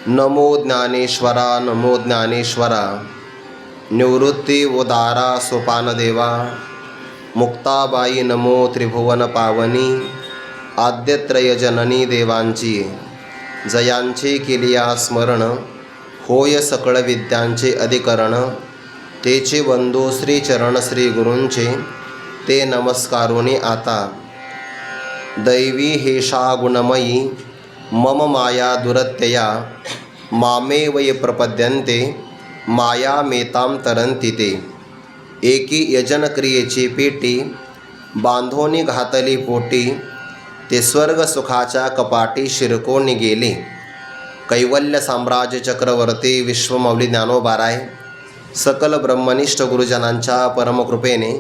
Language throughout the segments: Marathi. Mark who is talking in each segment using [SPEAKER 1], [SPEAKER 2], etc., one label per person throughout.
[SPEAKER 1] नमो ज्ञानेश्वरा नमो ज्ञानेश्वरा। निवृत्ती उदारा सोपानदेवा। मुक्ताबाई नमो त्रिभुवन पावनी। आद्यत्रयजननी देवांची जयांचे केलिया स्मरण। होय सकळ विद्यांचे अधिकरण। तेचे बंधू श्रीचरण श्री गुरूंचे ते नमस्कारुनी आता। दैवी हेषा गुणमयी मम माया दुरत्यया। मामे वै प्रपद्यन्ते माया मेतां तरन्ति ते। एकी यजन क्रियेची पेटी बांधोनी घातली पोटी। ते स्वर्ग सुखाच्या कपाटी शिरकोनी गेले। कैवल्य साम्राज्य चक्रवर्ती विश्वमौली ज्ञानोबाराय सकल ब्रह्मनिष्ठ गुरुजनांच्या परमकृपेने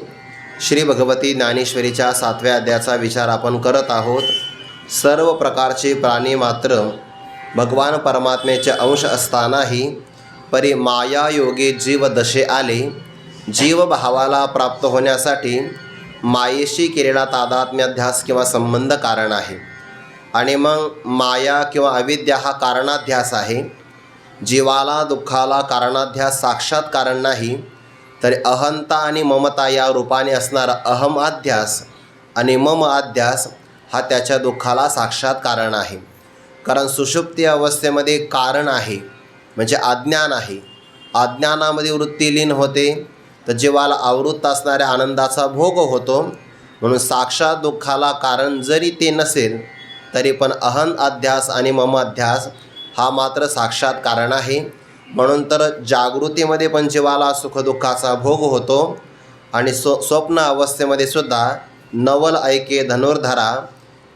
[SPEAKER 1] श्री भगवती ज्ञानेश्वरीच्या 7व्या अध्यायाचा विचार आपण करत आहोत। सर्व प्रकारचे प्राणी मात्र भगवान परमात्म्याचे अंश असतानाही परी मायायोगे जीव दशे आले। जीवभावाला प्राप्त होण्यासाठी मायेशी केलेला तादात्म्याध्यास किंवा संबंध कारण आहे आणि मग माया किंवा अविद्या हा कारणाध्यास आहे। जीवाला दुःखाला कारणाध्यास साक्षात कारण नाही, तरी अहंता आणि ममता या रूपाने असणारा अहम अध्यास आणि मम अध्यास हा त्याच्या दुःखाला साक्षात कारण आहे। कारण सुषुप्ती अवस्थेमध्ये कारण आहे म्हणजे अज्ञान आहे। अज्ञानामध्ये वृत्ती लीन होते तर जीवाला आवृत्त असणाऱ्या आनंदाचा भोग होतो। म्हणून साक्षात दुःखाला कारण जरी ते नसेल तरी पण अहम अध्यास आणि मम अध्यास हा मात्र साक्षात कारण आहे। म्हणून तर जागृतीमध्ये पण जीवाला सुखदुःखाचा भोग होतो आणि स्वप्न अवस्थेमध्ये सुद्धा नवल ऐके धनुर्धरा।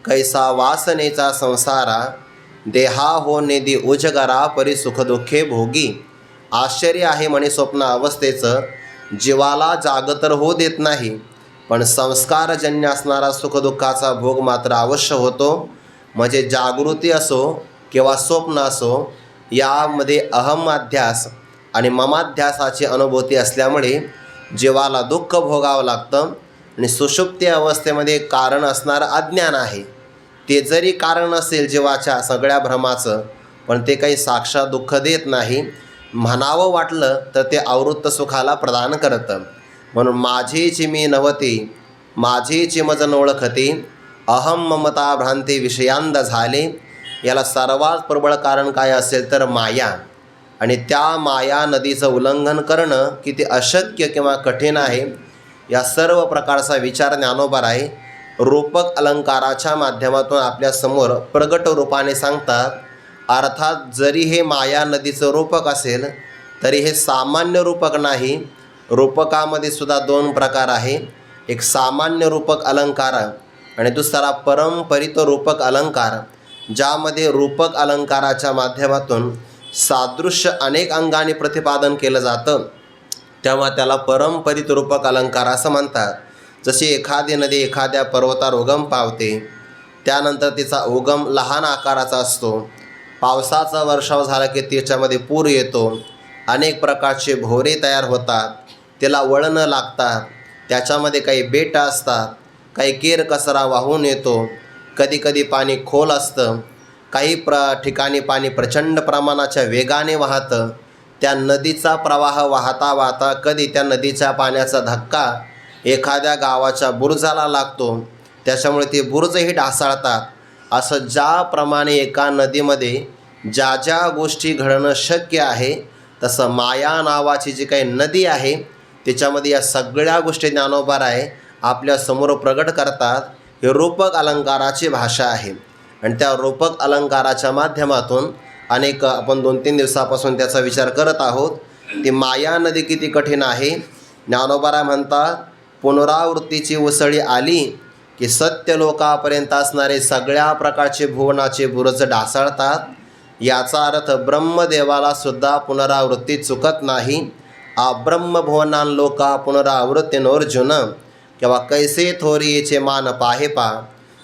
[SPEAKER 1] कैसा वासनेचा संसारा देहा हो निधी उजगरा परी सुखदुःखे भोगी। आश्चर्य आहे म्हणे स्वप्न अवस्थेचं, जीवाला जागतर होऊ देत नाही पण संस्कारजन्य असणारा सुखदुःखाचा भोग मात्र अवश्य होतो। म्हणजे जागृती असो किंवा स्वप्न असो यामध्ये अहम अध्यास आणि ममाध्यासाची अनुभूती असल्यामुळे जीवाला दुःख भोगावं लागतं। आणि सुषुप्ती अवस्थेमध्ये कारण असणारं अज्ञान आहे, ते जरी कारण असेल जीवाच्या सगळ्या भ्रमाचं पण ते काही साक्षात दुःख देत नाही। म्हणावं वाटलं तर ते आवृत्त सुखाला प्रदान करतं। म्हणून माझीची मी नवती माझीची मज न ओळखती। अहम ममता भ्रांती विषयांद झाले। याला सर्वात प्रबळ कारण काय असेल तर माया, आणि त्या माया नदीचं उल्लंघन करणं किती अशक्य किंवा कठीण आहे या सर्व प्रकारचा विचार ज्ञानोबाराय रूपक अलंकाराच्या माध्यमातून आपल्यासमोर प्रगट रूपाने सांगतात। अर्थात जरी हे माया नदीचं रूपक असेल तरी हे सामान्य रूपक नाही। रूपकामध्ये सुद्धा 2 प्रकार आहे, एक सामान्य रूपक अलंकार आणि दुसरा परंपरित रूपक अलंकार, ज्यामध्ये रूपक अलंकाराच्या माध्यमातून सादृश्य अनेक अंगाने प्रतिपादन केलं जातं तेव्हा त्याला परंपरित रूपक अलंकार असं म्हणतात। जशी एखादी नदी एखाद्या पर्वतावर उगम पावते, त्यानंतर तिचा उगम लहान आकाराचा असतो। पावसाचा वर्षाव झाला की त्याच्यामध्ये पूर येतो, अनेक प्रकारचे भोवरे तयार होतात, त्याला वळणं लागतात, त्याच्यामध्ये काही बेटं असतात, काही केर कचरा वाहून येतो, कधीकधी पाणी खोल असतं, काही ठिकाणी पाणी प्रचंड प्रमाणाच्या वेगाने वाहतं। त्या नदीचा प्रवाह वाहता वाहता कधी त्या नदीच्या पाण्याचा धक्का एखाद्या गावाच्या बुरुजाला लागतो, त्याच्यामुळे ते बुरुजही ढासळतात। असं ज्याप्रमाणे एका नदीमध्ये ज्या ज्या गोष्टी घडणं शक्य आहे तसं माया नावाची जी काही नदी आहे त्याच्यामध्ये या सगळ्या गोष्टी ज्ञानोबाराय आपल्यासमोर प्रगट करतात। हे रूपक अलंकाराची भाषा आहे आणि त्या रूपक अलंकाराच्या माध्यमातून अनेक आपण 2-3 दिवसापासून त्याचा विचार करत आहोत। ती माया नदी किती कठीण आहे। ज्ञानोबाराय म्हणतात पुनरावृत्तीची उसळी आली की सत्यलोकापर्यंत असणारे सगळ्या प्रकारचे भुवनाचे बुरुज ढासळतात। याचा अर्थ ब्रह्मदेवाला सुद्धा पुनरावृत्ती चुकत नाही। ब्रह्मभुवनान लोका पुनरावृत्तीनोर्जुन किंवा कैसे थोरियेचे मान पाहे पा।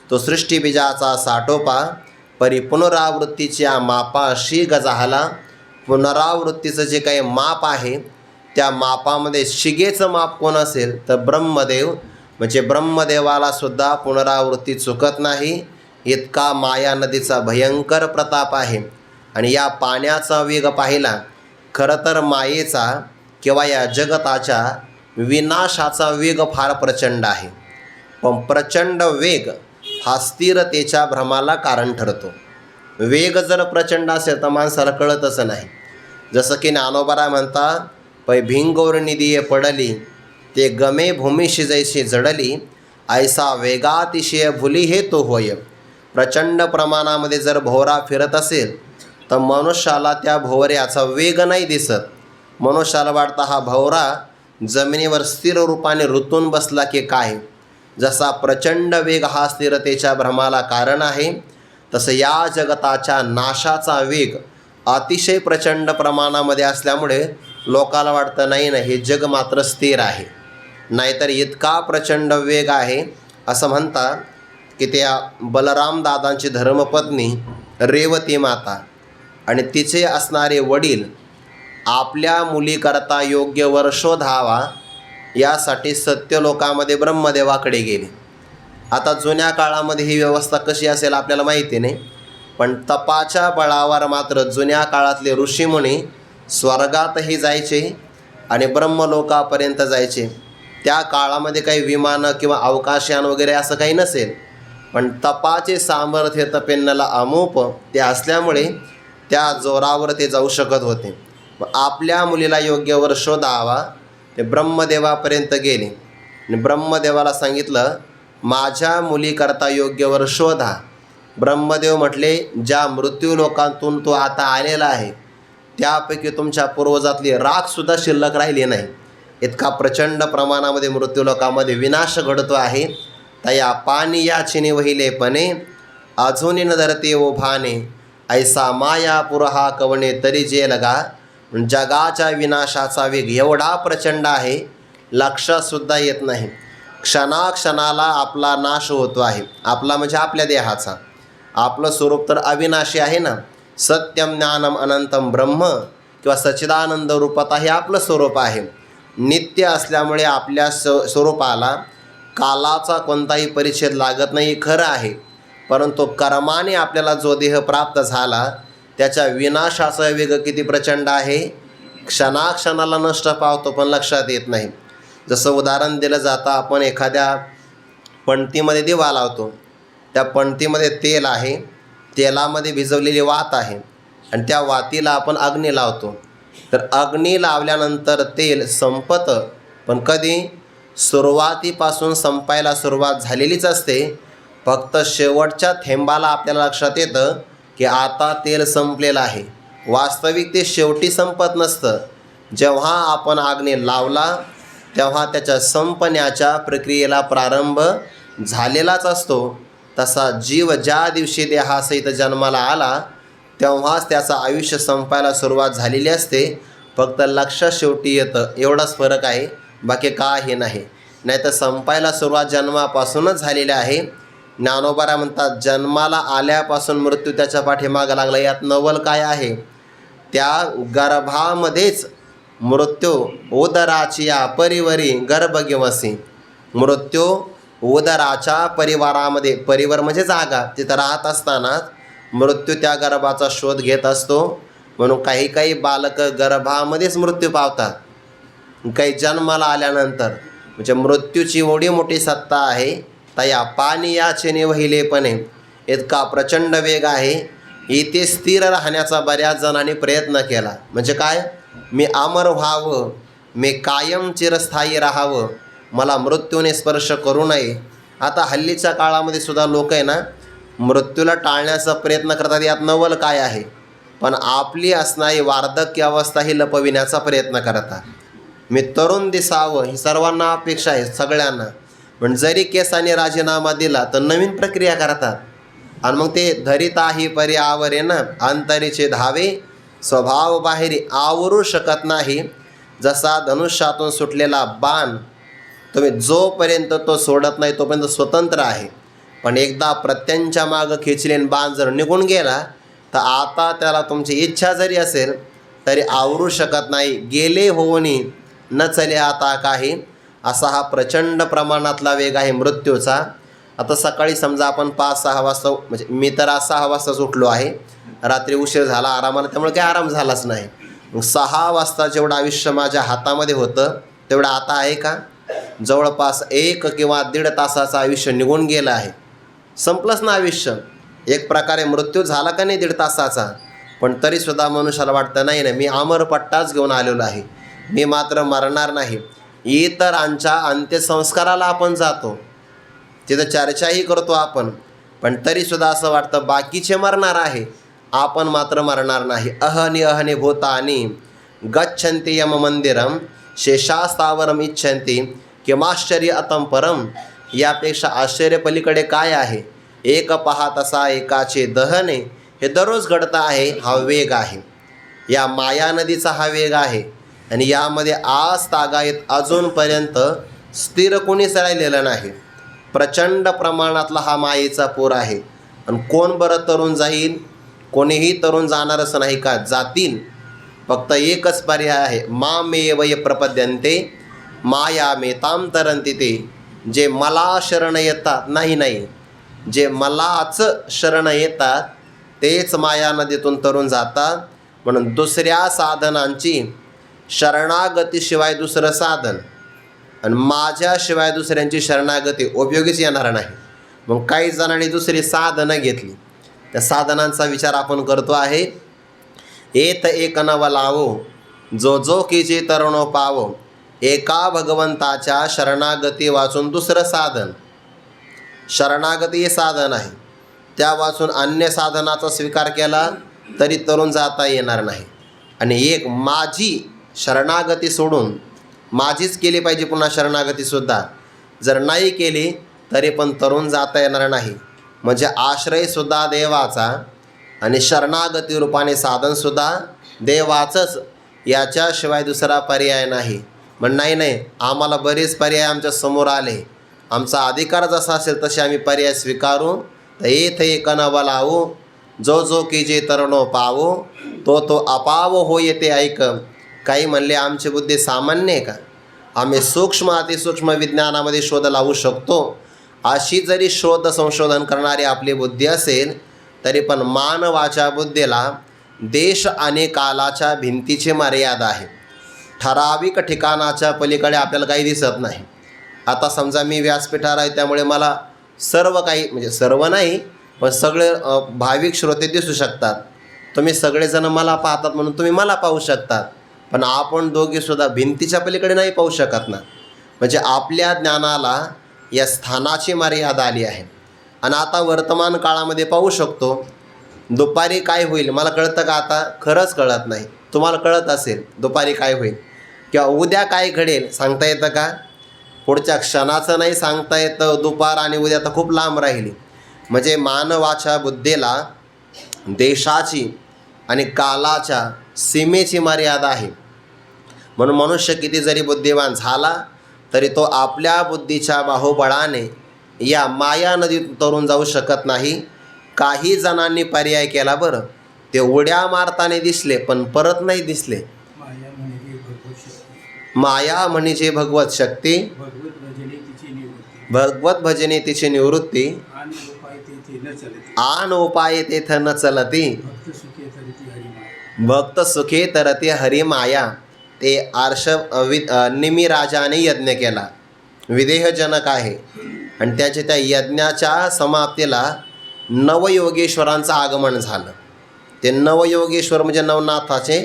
[SPEAKER 1] तो सृष्टीबीजाचा साठोपा परी पुनरावृत्तीच्या मापाशी गजाहला। पुनरावृत्तीचं जे काही माप आहे त्या मापामध्ये शिगेचं माप कोण असेल तर ब्रह्मदेव, म्हणजे ब्रह्मदेवाला सुद्धा पुनरावृत्ती चुकत नाही। इतका माया नदीचा भयंकर प्रताप आहे। आणि या पाण्याचा वेग पाहिला खरं तर मायेचा किंवा या जगताच्या विनाशाचा वेग फार प्रचंड आहे. पण प्रचंड वेग हा स्थिरतेच्या भ्रमाला कारण ठरतो. वेग जर प्रचंड असेल तर माणसाला कळतच नाही. जसं की ज्ञानोबा म्हणता, पै भिंगोर निधिये पडली ते गमे भूमीशी जैशी जडली ऐसा वेगातिशय भुली हे तो होय. प्रचंड प्रमाणामध्ये जर भोवरा फिरत असेल तर मनुष्याला त्या भोवऱ्याचा वेग नाही दिसत. मनुष्याला वाटतं हा भोवरा जमिनीवर स्थिर रूपाने रुतून बसला की काय. जसा प्रचंड वेग हा स्थिरतेच्या भ्रमाला कारण आहे, तसं या जगताच्या नाशाचा वेग अतिशय प्रचंड प्रमाणामध्ये असल्यामुळे लोकाला वाटतं नाही ना हे जग मात्र स्थिर आहे. नाहीतर इतका प्रचंड वेग आहे. असं म्हणतात की त्या बलराम दादांची धर्मपत्नी रेवती माता आणि तिचे असणारे वडील आपल्या मुलीकरता योग्य वर शोधावा यासाठी सत्यलोकामध्ये ब्रह्मदेवाकडे गेले. आता जुन्या काळामध्ये ही व्यवस्था कशी असेल आपल्याला माहिती नाही, पण तपाच्या बळावर मात्र जुन्या काळातले ऋषीमुनी स्वर्गातही जायचे आणि ब्रह्मलोकापर्यंत जायचे. त्या काळामध्ये काही विमानं किंवा अवकाशयान वगैरे असं काही नसेल, पण तपाचे सामर्थ्य तपेन्नला अमूप ते असल्यामुळे त्या जोरावर ते जाऊ शकत होते. आपल्या मुलीला योग्य वर शोधावा ते ब्रह्मदेवापर्यंत गेले आणि ब्रह्मदेवाला सांगितलं माझ्या मुलीकरता योग्य वर शोधा. ब्रह्मदेव म्हटले ज्या मृत्यूलोकातून तो आता आलेला आहे त्यापैकी तुमच्या पूर्वजातली राखसुद्धा शिल्लक राहिली नाही. इतका प्रचंड प्रमाणामध्ये मृत्यूलोकामध्ये विनाश घडतो आहे. तया पाणी या चिनी वहिलेपणे अजूनी न धरते ओ भाने ऐसा मायापुर हा कवणे तरी जे लगा. जगाच्या विनाशाचा वेग एवढा प्रचंड आहे लक्षातसुद्धा येत नाही. क्षणाक्षणाला आपला नाश होतो आहे. आपला म्हणजे आपल्या देहाचा. आपलं स्वरूप तर अविनाशी आहे ना. सत्यम ज्ञानम अनंतम ब्रह्म किंवा सच्चिदानंद रूपात हे आपलं स्वरूप आहे. नित्य असल्यामुळे आपल्या स्वरूपाला कालाचा कोणताही परिच्छेद लागत नाही खरं आहे. परंतु कर्माने आपल्याला जो देह प्राप्त झाला त्याच्या विनाशाचा वेग किती प्रचंड आहे. क्षणाक्षणाला नष्ट पावतो पण लक्षात येत नाही. जसं उदाहरण दिलं जातं, आपण एखाद्या पणतीमध्ये दिवा लावतो. त्या पणतीमध्ये तेल आहे, तेलामध्ये भिजवलेली वात आहे आणि त्या वातीला आपण अग्नी लावतो. तर अग्नी लावल्यानंतर तेल संपतं, पण कधी सुरुवातीपासून संपायला सुरुवात झालेलीच असते. फक्त शेवटच्या थेंबाला आपल्याला लक्षात येतं की आता तेल संपलेलं आहे. वास्तविक ते शेवटी संपत नसतं. जेव्हा आपण अग्नी लावला तेव्हा त्याच्या संपण्याच्या प्रक्रियेला प्रारंभ झालेलाच असतो. तसा जीव ज्या दिवशी देहासहित जन्माला आला तेव्हाच त्याचं आयुष्य संपायला सुरुवात झालेली असते. फक्त लक्ष शेवटी येतं एवढाच फरक आहे, बाकी काही नाही. नाहीतर संपायला सुरुवात जन्मापासूनच झालेली आहे. ज्ञानोबा म्हणतात जन्माला आल्यापासून मृत्यू त्याच्या पाठीमागं लागला. यात नवल काय आहे. त्या गर्भामध्येच मृत्यू उदराची या परिवरी गर्भगिवसी. मृत्यू उदराच्या परिवारामध्ये, परिवार म्हणजे जागा, तिथं राहत असतानाच मृत्यू त्या गर्भाचा शोध घेत असतो. म्हणून काही काही बालक गर्भामध्येच मृत्यू पावतात. काही जन्माला आल्यानंतर म्हणजे मृत्यूची एवढी मोठी सत्ता आहे. तया पाणी या चिनी वहिलेपणे इतका प्रचंड वेग आहे. इथे स्थिर राहण्याचा बऱ्याच जणांनी प्रयत्न केला. म्हणजे काय, मी अमर व्हावं, मी कायम चिरस्थायी राहावं, मला मृत्यूने स्पर्श करू नये. आता हल्लीच्या काळामध्ये सुद्धा लोक आहे ना मृत्यूला टाळण्याचा प्रयत्न करतात. यात नवल काय आहे. पण आपली असणारी वार्धक्य अवस्था ही लपविण्याचा प्रयत्न करतात. मी तरुण दिसावं ही सर्वांना अपेक्षा आहे, सगळ्यांना. पण जरी केसाने राजीनामा दिला तर नवीन प्रक्रिया करतात. आणि मग ते धरिताही परी आवरे ना अंतरीचे धावे स्वभाव बाहेरी आवरू शकत नाही. जसा धनुष्यातून सुटलेला बाण तुम्ही जोपर्यंत तो सोडत नाही तोपर्यंत स्वतंत्र आहे. पण एकदा प्रत्यंच्या मागं खेचलेन बाण जर निघून गेला तर आता त्याला तुमची इच्छा जरी असेल तरी आवरू शकत नाही. गेले होऊनी न चले आता काही. असा हा प्रचंड प्रमाणातला वेग आहे मृत्यूचा. आता सकाळी समजा आपण 5-6 वाजता, म्हणजे मी तर आज 6 वाजताच उठलो आहे, रात्री उशीर झाला आरामाला, त्यामुळे काही आराम झालाच नाही. मग 6 वाजता जेवढं आयुष्य माझ्या हातामध्ये होतं तेवढं आता आहे का? जवळपास 1 किंवा 1.5 तासाचं आयुष्य निघून गेलं आहे. संपलंच ना आयुष्य. एक प्रकारे मृत्यू झाला का नाही 1.5 तासाचा. पण तरीसुद्धा मनुष्याला वाटतं नाही ना, मी अमरपट्टाच घेऊन आलेलो आहे, मी मात्र मरणार नाही. इतरांच्या अंत्यसंस्काराला आपण जातो, तिथं चर्चाही करतो आपण, पण तरीसुद्धा असं वाटतं बाकीचे मरणार आहे, आपण मात्र मरणार नाही. अहनि अहनि भूतानि गच्छन्ति यम मंदिरम शेषास्तावरम इच्छन्ति किमाश्चर्य अतम परम. यापेक्षा आश्चर्य पलीकडे काय आहे? एक पाहतसा एकाचे दहने. हे दररोज घडतं आहे. हा वेग आहे, या माया नदीचा हा वेग आहे. आणि यामध्ये आज तागायत अजूनपर्यंत स्थिर कोणीच राहिलेलं नाही. प्रचंड प्रमाणातला हा मायेचा पूर आहे. आणि कोण बरं तरुण जाईल? कोणीही तरुण जाणारच नाही का? जातील. फक्त एकच पर्याय आहे, मामेव ये प्रपद्यन्ते माया मेताम तरंती. ते जे मला शरण येतात, नाही, जे मलाच शरण येतात तेच माया नदीतून तरुण जातात. म्हणून दुसऱ्या साधनांची शरणागतीशिवाय दुसरं साधन आणि माझ्याशिवाय दुसऱ्यांची शरणागती उपयोगीच येणार नाही. मग काही जणांनी दुसरी साधनं घेतली, त्या साधनांचा विचार आपण करतो आहे. एत एक नव लावो जो जो कीचे तरुणो पावो. एका भगवंताच्या शरणागती वाचून दुसरं साधन, शरणागती हे साधन आहे, त्या वाचून अन्य साधनाचा स्वीकार केला तरी तरुण जाता येणार नाही. आणि एक माझी शरणागती सोडून, माझीच केली पाहिजे पुन्हा शरणागतीसुद्धा, जर नाही केली तरी पण तरुण जाता येणार नाही. म्हणजे आश्रयसुद्धा देवाचा आणि शरणागती रूपाने साधनसुद्धा देवाचंच, याच्याशिवाय दुसरा पर्याय नाही. पण नाही, आम्हाला बरेच पर्याय आमच्या समोर आले, आमचा अधिकार जसा असेल तसे आम्ही पर्याय स्वीकारू. तर येथे एक नव लावो जो जो की जे तरुणो पावो तो तो अपावो हो येते ऐक. काही म्हणले आमची बुद्धी सामान्य आहे का? आम्ही सूक्ष्म अतिसूक्ष्म विज्ञानामध्ये शोध लावू शकतो. अशी जरी शोध संशोधन करणारी आपली बुद्धी असेल तरी पण मानवाच्या बुद्धीला देश आणि कालाच्या भिंतीची मर्यादा आहे. ठराविक ठिकाणाच्या पलीकडे आपल्याला काही दिसत नाही. आता समजा मी व्यासपीठावर आहे, त्यामुळे मला सर्व काही, म्हणजे सर्व नाही पण सगळे भाविक श्रोते दिसू शकतात. तुम्ही सगळेजण मला पाहतात म्हणून तुम्ही मला पाहू शकतात, पण आपण दोघेसुद्धा भिंतीच्या पलीकडे नाही पाहू शकत ना. म्हणजे आपल्या ज्ञानाला या स्थानाची मर्यादा आली आहे. आणि आता वर्तमान काळामध्ये पाहू शकतो, दुपारी काय होईल मला कळतं का? आता खरंच कळत नाही. तुम्हाला कळत असेल दुपारी काय होईल किंवा उद्या काय घडेल सांगता येतं का? पुढच्या क्षणाचं नाही सांगता येतं. दुपार आणि उद्या तर खूप लांब राहिली. म्हणजे मानवाच्या बुद्धीला देशाची आणि कालाच्या सीमेची मर्यादा आहे. म्हणून मनुष्य किती जरी बुद्धिवान झाला तरी तो आपल्या बुद्धीच्या बाहुबळाने या माया नदीत तरून जाऊ शकत नाही. काही जणांनी पर्याय केला बरं, ते उड्या मारताना दिसले पण परत नाही दिसले. माया म्हणजे भगवत शक्ती, भगवत भजने तिची निवृत्ती, आन उपाय तेथ न चलती, भक्त सुखे तरते हरी माया. ते निमी राजाने यज्ञ केला, विदेहजनक आहे. आणि त्याच्या त्या यज्ञाच्या समाप्तीला नवयोगेश्वरांचं आगमन झालं. ते नवयोगेश्वर म्हणजे नवनाथाचे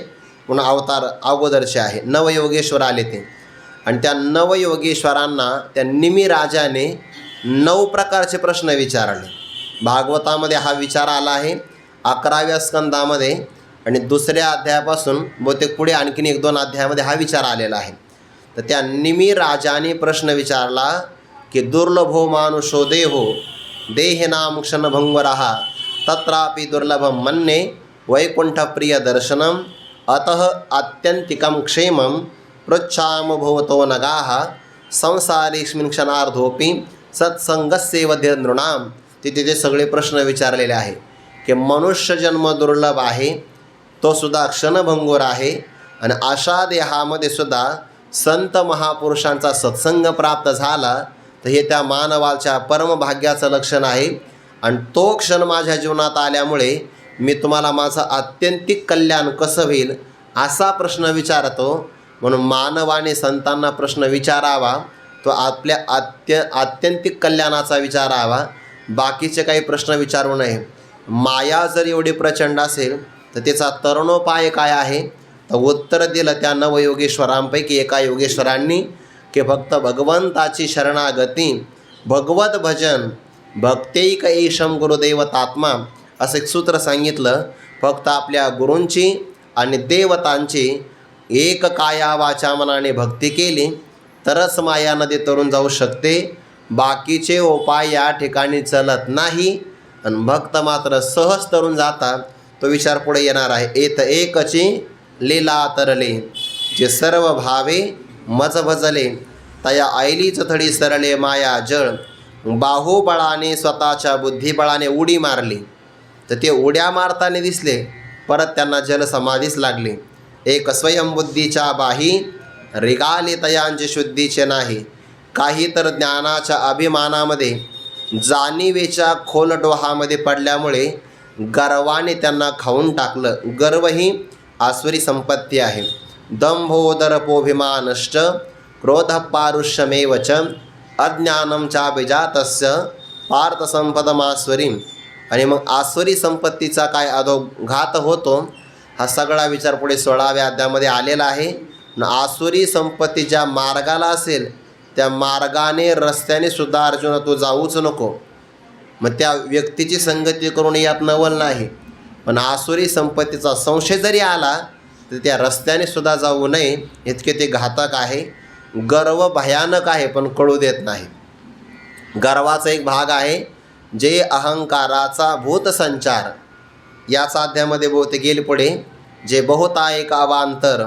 [SPEAKER 1] पुन्हा अवतार अगोदरचे आहे. नवयोगेश्वर आले ते, आणि त्या नवयोगेश्वरांना त्या निमी राजाने 9 प्रकारचे प्रश्न विचारले. भागवतामध्ये हा विचार आला आहे 11व्या स्कंदामध्ये, आणि 2ऱ्या अध्यायापासून बहुतेक पुढे आणखीन 1-2 अध्यायामध्ये हा विचार आलेला आहे. तर त्या निमी राजाने प्रश्न विचारला की दुर्लभो मानुषो देहो देहिनां क्षणभंगुरः तत्रापि दुर्लभं मन्ये वैकुंठप्रिय दर्शनम अतः आत्यंतिकं क्षेमं पृच्छामो भवतो नगाः संसारेस्मिन् क्षणार्धोपि सत्संगस्यैव नृणाम. तिथे सगळे प्रश्न विचारलेले आहे की मनुष्य जन्म दुर्लभ आहे, तो सुद्धा क्षणभंगूर आहे. आणि अशा देहामध्ये सुद्धा संत महापुरुषांचा सत्संग प्राप्त झाला तर हे त्या मानवाच्या परमभाग्याचं लक्षण आहे. आणि तो क्षण माझ्या जीवनात आल्यामुळे मी तुम्हाला माझं आत्यंतिक कल्याण कसं होईल असा प्रश्न विचारतो. म्हणून मानवाने संतांना प्रश्न विचारावा, तो आपल्या आत्यंतिक कल्याणाचा विचारावा, बाकीचे काही प्रश्न विचारू नये. माया जर एवढी प्रचंड असेल तर त्याचा तरुणोपाय काय आहे, तर उत्तर दिलं त्या नवयोगेश्वरांपैकी एका योगेश्वरांनी की फक्त भगवंताची शरणागती, भगवत भजन, भक्तैक ऐशम गुरुदेवतात्मा असं एक सूत्र सांगितलं. फक्त आपल्या गुरूंची आणि देवतांची एक काया वाचा मनाने भक्ती केली तरच माया नदी तरून जाऊ शकते. बाकीचे उपाय या ठिकाणी चलत नाही आणि भक्त मात्र सहज तरून जातात. तो विचार पुढे येणार आहे. एत एकची लीला तरले, जे सर्व भावे मज भजले, तया ऐलीच थडी सरळे माया जळ, बाहुबळाने स्वतःच्या बुद्धिबळाने उडी मारली. तर ते उड्या मारताना दिसले, परत त्यांना जलसमाधीस लागले. एक स्वयंबुद्धीच्या बाही रिगाले तयांचे शुद्धीचे नाही, काही तर ज्ञानाच्या अभिमानामध्ये जाणीवेच्या खोल डोहामध्ये पडल्यामुळे गर्वाने त्यांना खाऊन टाकलं. गर्व ही आसुरी संपत्ती आहे. दंभोदरपोभिमानश्च क्रोध पारुष्यमेव च अज्ञानं चाभिजातस्य पार्थसंपदमास्वरीं. आणि मग आसुरी संपत्तीचा काय अधोघात होतो हा सगळा विचार पुढे 16व्या अध्यायामध्ये आलेला आहे. आसुरी संपत्ती ज्या मार्गाला असेल त्या मार्गाने रस्त्याने सुद्धा अर्जुन तू जाऊच नको. मग त्या व्यक्तीची संगती करून यात नवल नाही, पण आसुरी संपत्तीचा संशय जरी आला तर त्या रस्त्याने सुद्धा जाऊ नये, इतके ते घातक आहे. गर्व भयानक आहे पण कळू देत नाही. गर्वाचा एक भाग आहे जे अहंकाराचा भूतसंचार, याचा अध्यायामध्ये बहुतेक गेले पुढे, जे बहुतायक अवांतर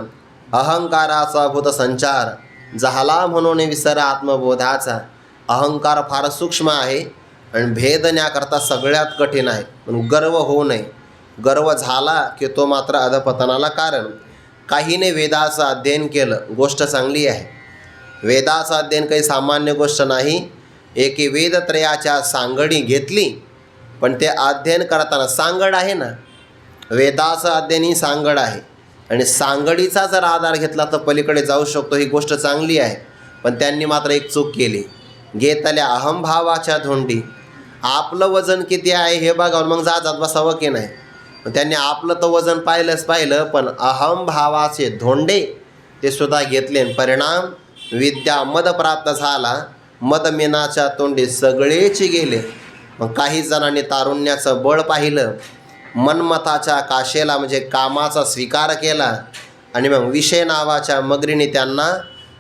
[SPEAKER 1] अहंकाराचा भूतसंचार झाला म्हणून विसर आत्मबोधाचा. अहंकार फार सूक्ष्म आहे आणि भेदण्याकरता सगळ्यात कठीण आहे. पण गर्व होऊ नये. गर्व झाला की तो मात्र अधपतनाला कारण. काहीने वेदाचं अध्ययन केलं, गोष्ट चांगली आहे. वेदाचं अध्ययन काही सामान्य गोष्ट नाही. एके वेदत्रयाच्या सांगडी घेतली, पण ते अध्ययन करताना सांगड आहे ना, वेदाचं अध्ययन ही सांगड आहे. आणि सांगडीचा जर आधार घेतला तर पलीकडे जाऊ शकतो, ही गोष्ट चांगली आहे. पण त्यांनी मात्र एक चूक केली. घेतल्या अहंभावाच्या धोंडी. आपलं वजन किती आहे हे बघावं मग जात बसावं की नाही. त्यांनी आपलं तर वजन पाहिलं, पण अहंभावाचे धोंडे ते सुद्धा घेतले. परिणाम विद्या मद प्राप्त झाला. मदमेनाच्या तोंडी सगळेच गेले. मग काही जणांनी तारुण्याचं बळ पाहिलं, मनमताच्या काशेला म्हणजे कामाचा स्वीकार केला आणि मग विषय नावाच्या मगरीने त्यांना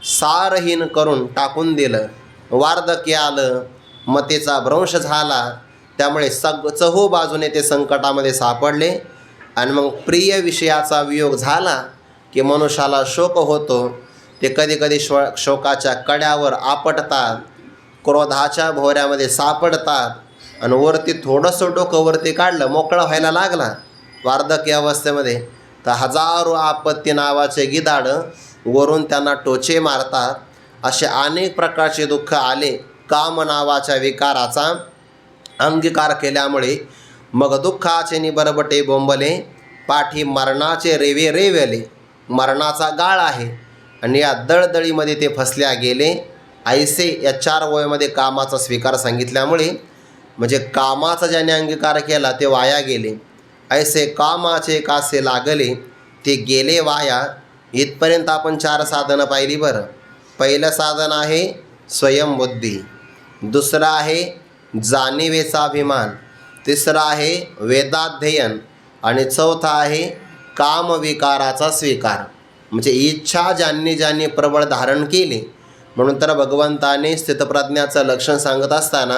[SPEAKER 1] सारहीन करून टाकून दिलं. वार्धक्य आलं, मतेचा भ्रंश झाला. त्यामुळे चहू बाजूने ते संकटामध्ये सापडले. आणि मग प्रिय विषयाचा वियोग झाला की मनुष्याला शोक होतो. ते कधीकधी शोकाच्या कड्यावर आपटतात, क्रोधाच्या भोवऱ्यामध्ये सापडतात आणि वरती थोडंसं डोकं वरती काढलं, मोकळा व्हायला लागला वार्धक्य अवस्थेमध्ये, तर हजारो आपत्ती नावाचे गिधाडं वरून त्यांना टोचे मारतात. असे अनेक प्रकारचे दुःख आले. काम नावाच्या विकाराचा अंगीकार केल्यामुळे मग दुःखाचे निबरबटे बोंबले, पाठी मरणाचे रेवे रेवले. मरणाचा गाळ आहे आणि या दळदळीमध्ये ते फसल्या गेले. ऐसे या 4 वयामध्ये कामाचा स्वीकार सांगितल्यामुळे म्हणजे कामाचा ज्याने अंगीकार केला ते वाया गेले. ऐसे कामाचे कासे लागले ते गेले वाया. इथपर्यंत आपण 4 साधनं पाहिली. बरं, पहिलं साधन आहे स्वयंबुद्धी, दुसरं आहे जाणीवेचा अभिमान, तिसरं आहे वेदाध्ययन आणि चौथा आहे कामविकाराचा स्वीकार. म्हणजे इच्छा ज्यांनी प्रबळ धारण केली. म्हणून तर भगवंताने स्थितप्रज्ञाचं लक्षण सांगत असताना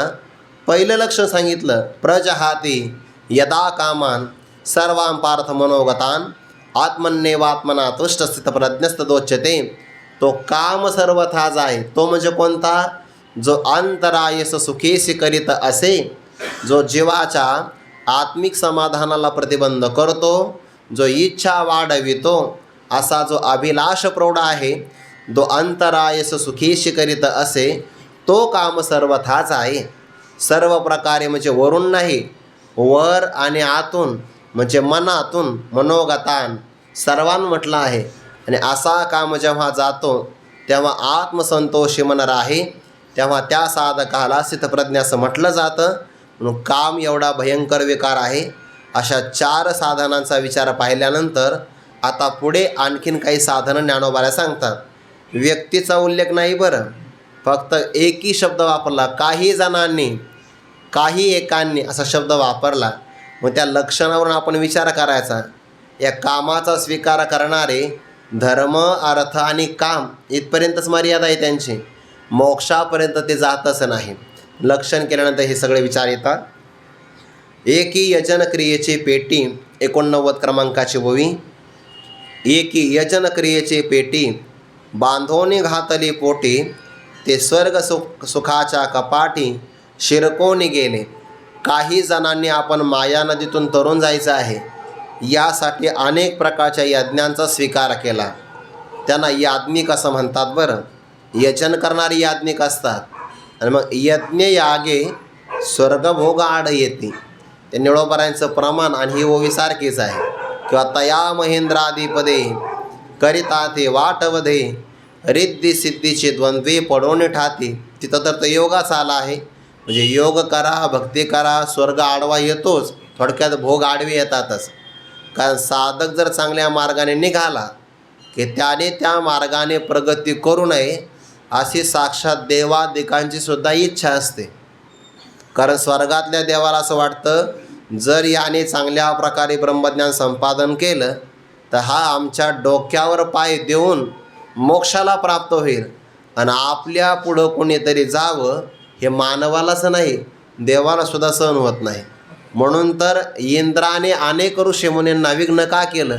[SPEAKER 1] पहिलं लक्षण सांगितलं, प्रजहाती यदा कामान सर्वां पार्थ मनोगतान आत्मन्येवात्मना तुष्ट स्थितप्रज्ञस्तदोच्यते. तो काम सर्वथा जाय. तो म्हणजे कोणता? जो अंतरायस सुखेशी करीत असे, जो जीवाच्या आत्मिक समाधानाला प्रतिबंध करतो, जो इच्छा वाढवितो, असा जो अभिलाष प्रौढ आहे, जो अंतरायस सुखेशी करीत असे, तो काम सर्वथाच आहे. सर्व प्रकारे म्हणजे वरून नाही, वर आणि आतून म्हणजे मनातून, मनोगतान सर्वान म्हटलं आहे. आणि असा काम जेव्हा जातो तेव्हा आत्मसंतोषी मन राहे, तेव्हा त्या साधकाला स्थितप्रज्ञ असं म्हटलं जातं. म्हणून काम एवढा भयंकर विकार आहे. अशा 4 साधनांचा विचार पाहिल्यानंतर आता पुढे आणखीन काही साधनं ज्ञानोबाला सांगतात. व्यक्तीचा उल्लेख नाही बरं, फक्त एकी शब्द वापरला. काही जणांनी, काही एकांनी असा शब्द वापरला. मग त्या लक्षणावरून आपण विचार करायचा. या कामाचा स्वीकार करणारे धर्म, अर्थ आणि काम इथपर्यंतच मर्यादा आहे त्यांची, मोक्षापर्यंत ते जातच नाही. लक्षण केल्यानंतर हे सगळे विचार येतात. एकी यजन क्रियेची पेटी 89 क्रमांकाची ओवी. एकी यजन क्रियेची पेटी बांधोनी घातली पोटी, ते स्वर्ग सुखाच्या कपाटी शिरकोनी गेले. काही जणांनी आपण माया नदीतून तरून जायचं आहे यासाठी अनेक प्रकारच्या यज्ञांचा स्वीकार केला. त्यांना याज्ञिक असं म्हणतात बरं. यजन करणारी याज्ञिक असतात. आणि मग यज्ञ यागे स्वर्गभोग आड येते. ते निळोबरायांचं प्रमाण आणि ही ओवी सारखीच आहे. किंवा तया महेंद्रादिपदे करिता ते वाटवधे, रिद्धी सिद्धीचे द्वंद्वे पडवणे ठाते. तिथं तर योगाच आला आहे. म्हणजे योग करा, भक्ती करा, स्वर्ग आडवा येतोच. थोडक्यात भोग आडवे येतातच. कारण साधक जर चांगल्या मार्गाने निघाला की त्याने त्या मार्गाने प्रगती करू नये अशी साक्षात देवादिकांची सुद्धा इच्छा असते. कारण स्वर्गातल्या देवाला असं वाटतं जर याने चांगल्या प्रकारे ब्रह्मज्ञान संपादन केलं तर हा आमच्या डोक्यावर पाय देऊन मोक्षाला प्राप्त होईल. आणि आपल्या पुढं कोणीतरी जावं हे मानवालाच नाही, देवाला सुद्धा सहन होत नाही. म्हणून तर इंद्राने अनेक ऋषीमुनींना विघ्न का केलं?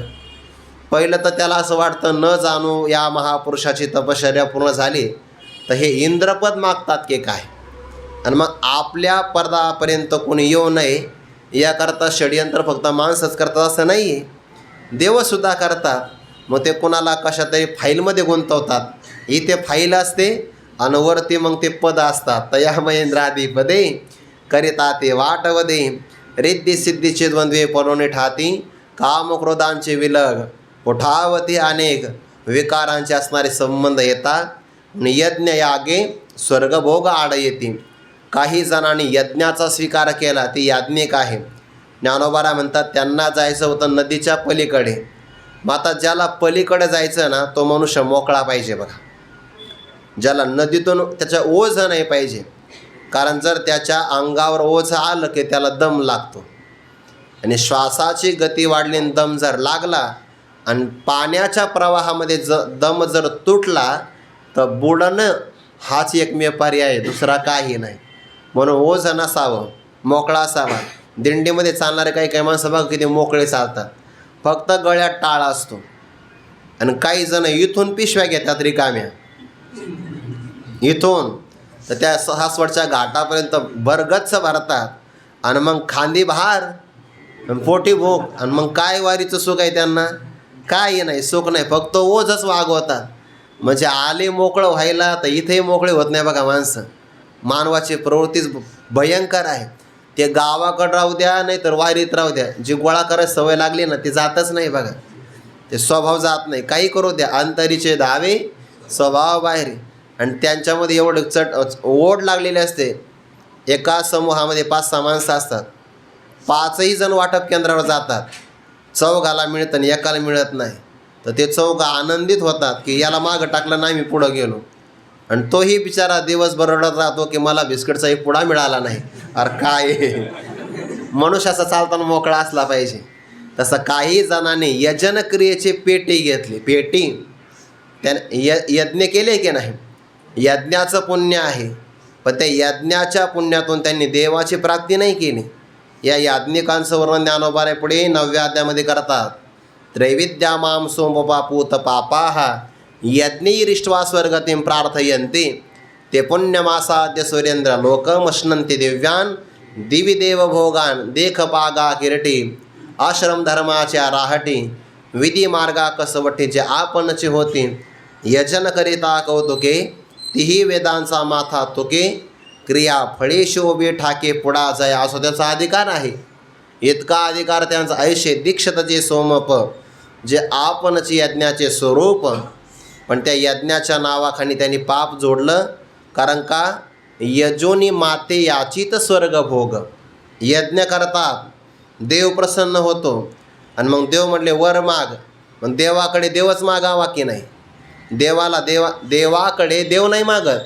[SPEAKER 1] पहिलं तर त्याला असं वाटतं न जाणू या महापुरुषाची तपश्चर्या पूर्ण झाली तर हे इंद्रपद मागतात की काय. आणि मग आपल्या पदापर्यंत कोणी येऊ नये याकरता षड्यंत्र फक्त माणसंच करतात असं नाही आहे, देवसुद्धा करतात. मग ते कुणाला कशा तरी फाईलमध्ये गुंतवतात. इथे फाईल असते आणि वरती मग ते पद असतात. तया महेंद्रादी पदे करिता ते वाटवदे, रिद्धी सिद्धीचे द्वंद्वे परोने ठाती, कामक्रोधांचे विलग उठावती अनेक विकारांचे असणारे संबंध येतात. यज्ञ यागे स्वर्गभोग आड येते. काही जणांनी यज्ञाचा स्वीकार केला ती याज्ञिक आहे. ज्ञानोबारा म्हणतात त्यांना जायचं होतं नदीच्या पलीकडे. मग आता ज्याला पलीकडे जायचं ना तो मनुष्य मोकळा पाहिजे बघा. ज्याला नदीतून त्याच्या ओझ नाही पाहिजे. कारण जर त्याच्या अंगावर ओझ आलं की त्याला दम लागतो. आणि श्वासाची गती वाढली आणि दम जर लागला आणि पाण्याच्या प्रवाहामध्ये दम जर तुटला तर बुडणं हाच एकमेव पर्याय आहे, दुसरा काही नाही. म्हणून ओझ नसावं, मोकळा असावा. दिंडीमध्ये चालणारे काही माणसं बघा किती मोकळे चालतात, फक्त गळ्यात टाळ असतो. आणि काही जण इथून पिशव्या घेतात रिकाम्या, इथून तर त्या सासवडच्या घाटापर्यंत भरगच्च भरतात. आणि मग खांदी बहार पोटी भोग. आणि मग काय वारीचं सुख आहे त्यांना? काही नाही, सुख नाही, फक्त ओझच वागवतात. म्हणजे आले मोकळं व्हायला तर इथेही मोकळे होत नाही बघा माणसं. मानवाची प्रवृत्तीच भयंकर आहे. ते गावाकडं राहू द्या नाही तर वारीत राहू द्या, जी गोळा करायची सवय लागली ना ती जातच नाही बघा. ते स्वभाव जात नाही. काही करू द्या, अंतरीचे धावे स्वभाव बाहेर. आणि त्यांच्यामध्ये एवढं ओढ लागलेली असते. एका समूहामध्ये 5-6 माणसं असतात, 5ही जण वाटप केंद्रावर जातात. चौघाला मिळतं आणि एकाला मिळत नाही. तर ते चौघा आनंदित होतात की याला मागं टाकलं नाही, मी पुढं गेलो. आणि तोही बिचारा दिवसभर रडत राहतो की मला बिस्किटचा एक पुडा मिळाला नाही. अरे काय मनुष्याचा चालताना मोकळा असला पाहिजे. तसं काही जणांनी यजन क्रियेची पेटी घेतली. पेटी त्याने यज्ञ केले की नाही, यज्ञाचं पुण्य आहे, पण त्या यज्ञाच्या पुण्यातून त्यांनी देवाची प्राप्ती नाही केली. या याज्ञिकांचं वर्णन ज्ञानोबारे पुढे 9व्या अध्यायामध्ये करतात. त्रैविद्या माम सोमपापूत पापाहा यज्ञैरिष्ट्वा स्वर्गतीं प्रार्थयन्ते, ते पुण्यमासाद्य सूर्येंद्र लोकमश्नन्ति दिव्यान दिवी देवभोगान देखपागा किरटी, आश्रम धर्माच्या राहटी विधी मार्गा कसवटीचे आपणची होती, यजन करिता कौतुके तिही वेदांचा माथा तुके, क्रिया फळे शोभे ठाके पुढा जय, असो त्याचा अधिकार आहे. इतका अधिकार त्यांचा ऐशे दीक्षितचे सोमप, जे आपणची यज्ञाचे स्वरूप. पण त्या यज्ञाच्या नावाखाली त्यांनी पाप जोडलं. कारण का? यजोनी माते याचित स्वर्ग भोग. यज्ञ करतात, देव प्रसन्न होतो, आणि मग देव म्हटले वर माग. मग देवाकडे देवच मागावा की नाही? देवाकडे देव नाही मागत.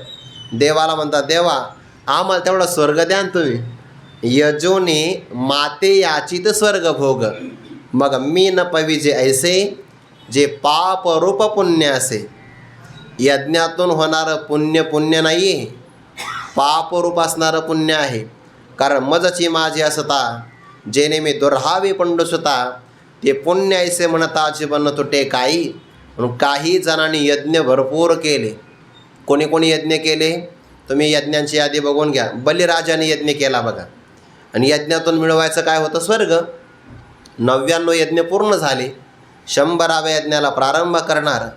[SPEAKER 1] देवाला म्हणतात देवा आम्हाला तेवढा स्वर्ग द्या ना तुम्ही. यजोनी माते याचित स्वर्ग भोग. मग मी न पविजे ऐसे, जे पाप रूप पुण्य असे. यज्ञातून होणारं पुण्य नाही, पापरूप असणारं पुण्य आहे. कारण मजची माझी असता, जेणे मी दुर्हावी पंडुसुता, ते पुण्य ऐसे म्हणता जीवन तुटे काही. म्हणून काही जणांनी यज्ञ भरपूर केले. कोणी कोणी यज्ञ केले? तुम्ही यज्ञांची यादी बघून घ्या. बलिराजाने यज्ञ केला बघा, आणि यज्ञातून मिळवायचं काय होतं? स्वर्ग. 99 यज्ञ पूर्ण झाले. 100व्या यज्ञाला प्रारंभ करणार.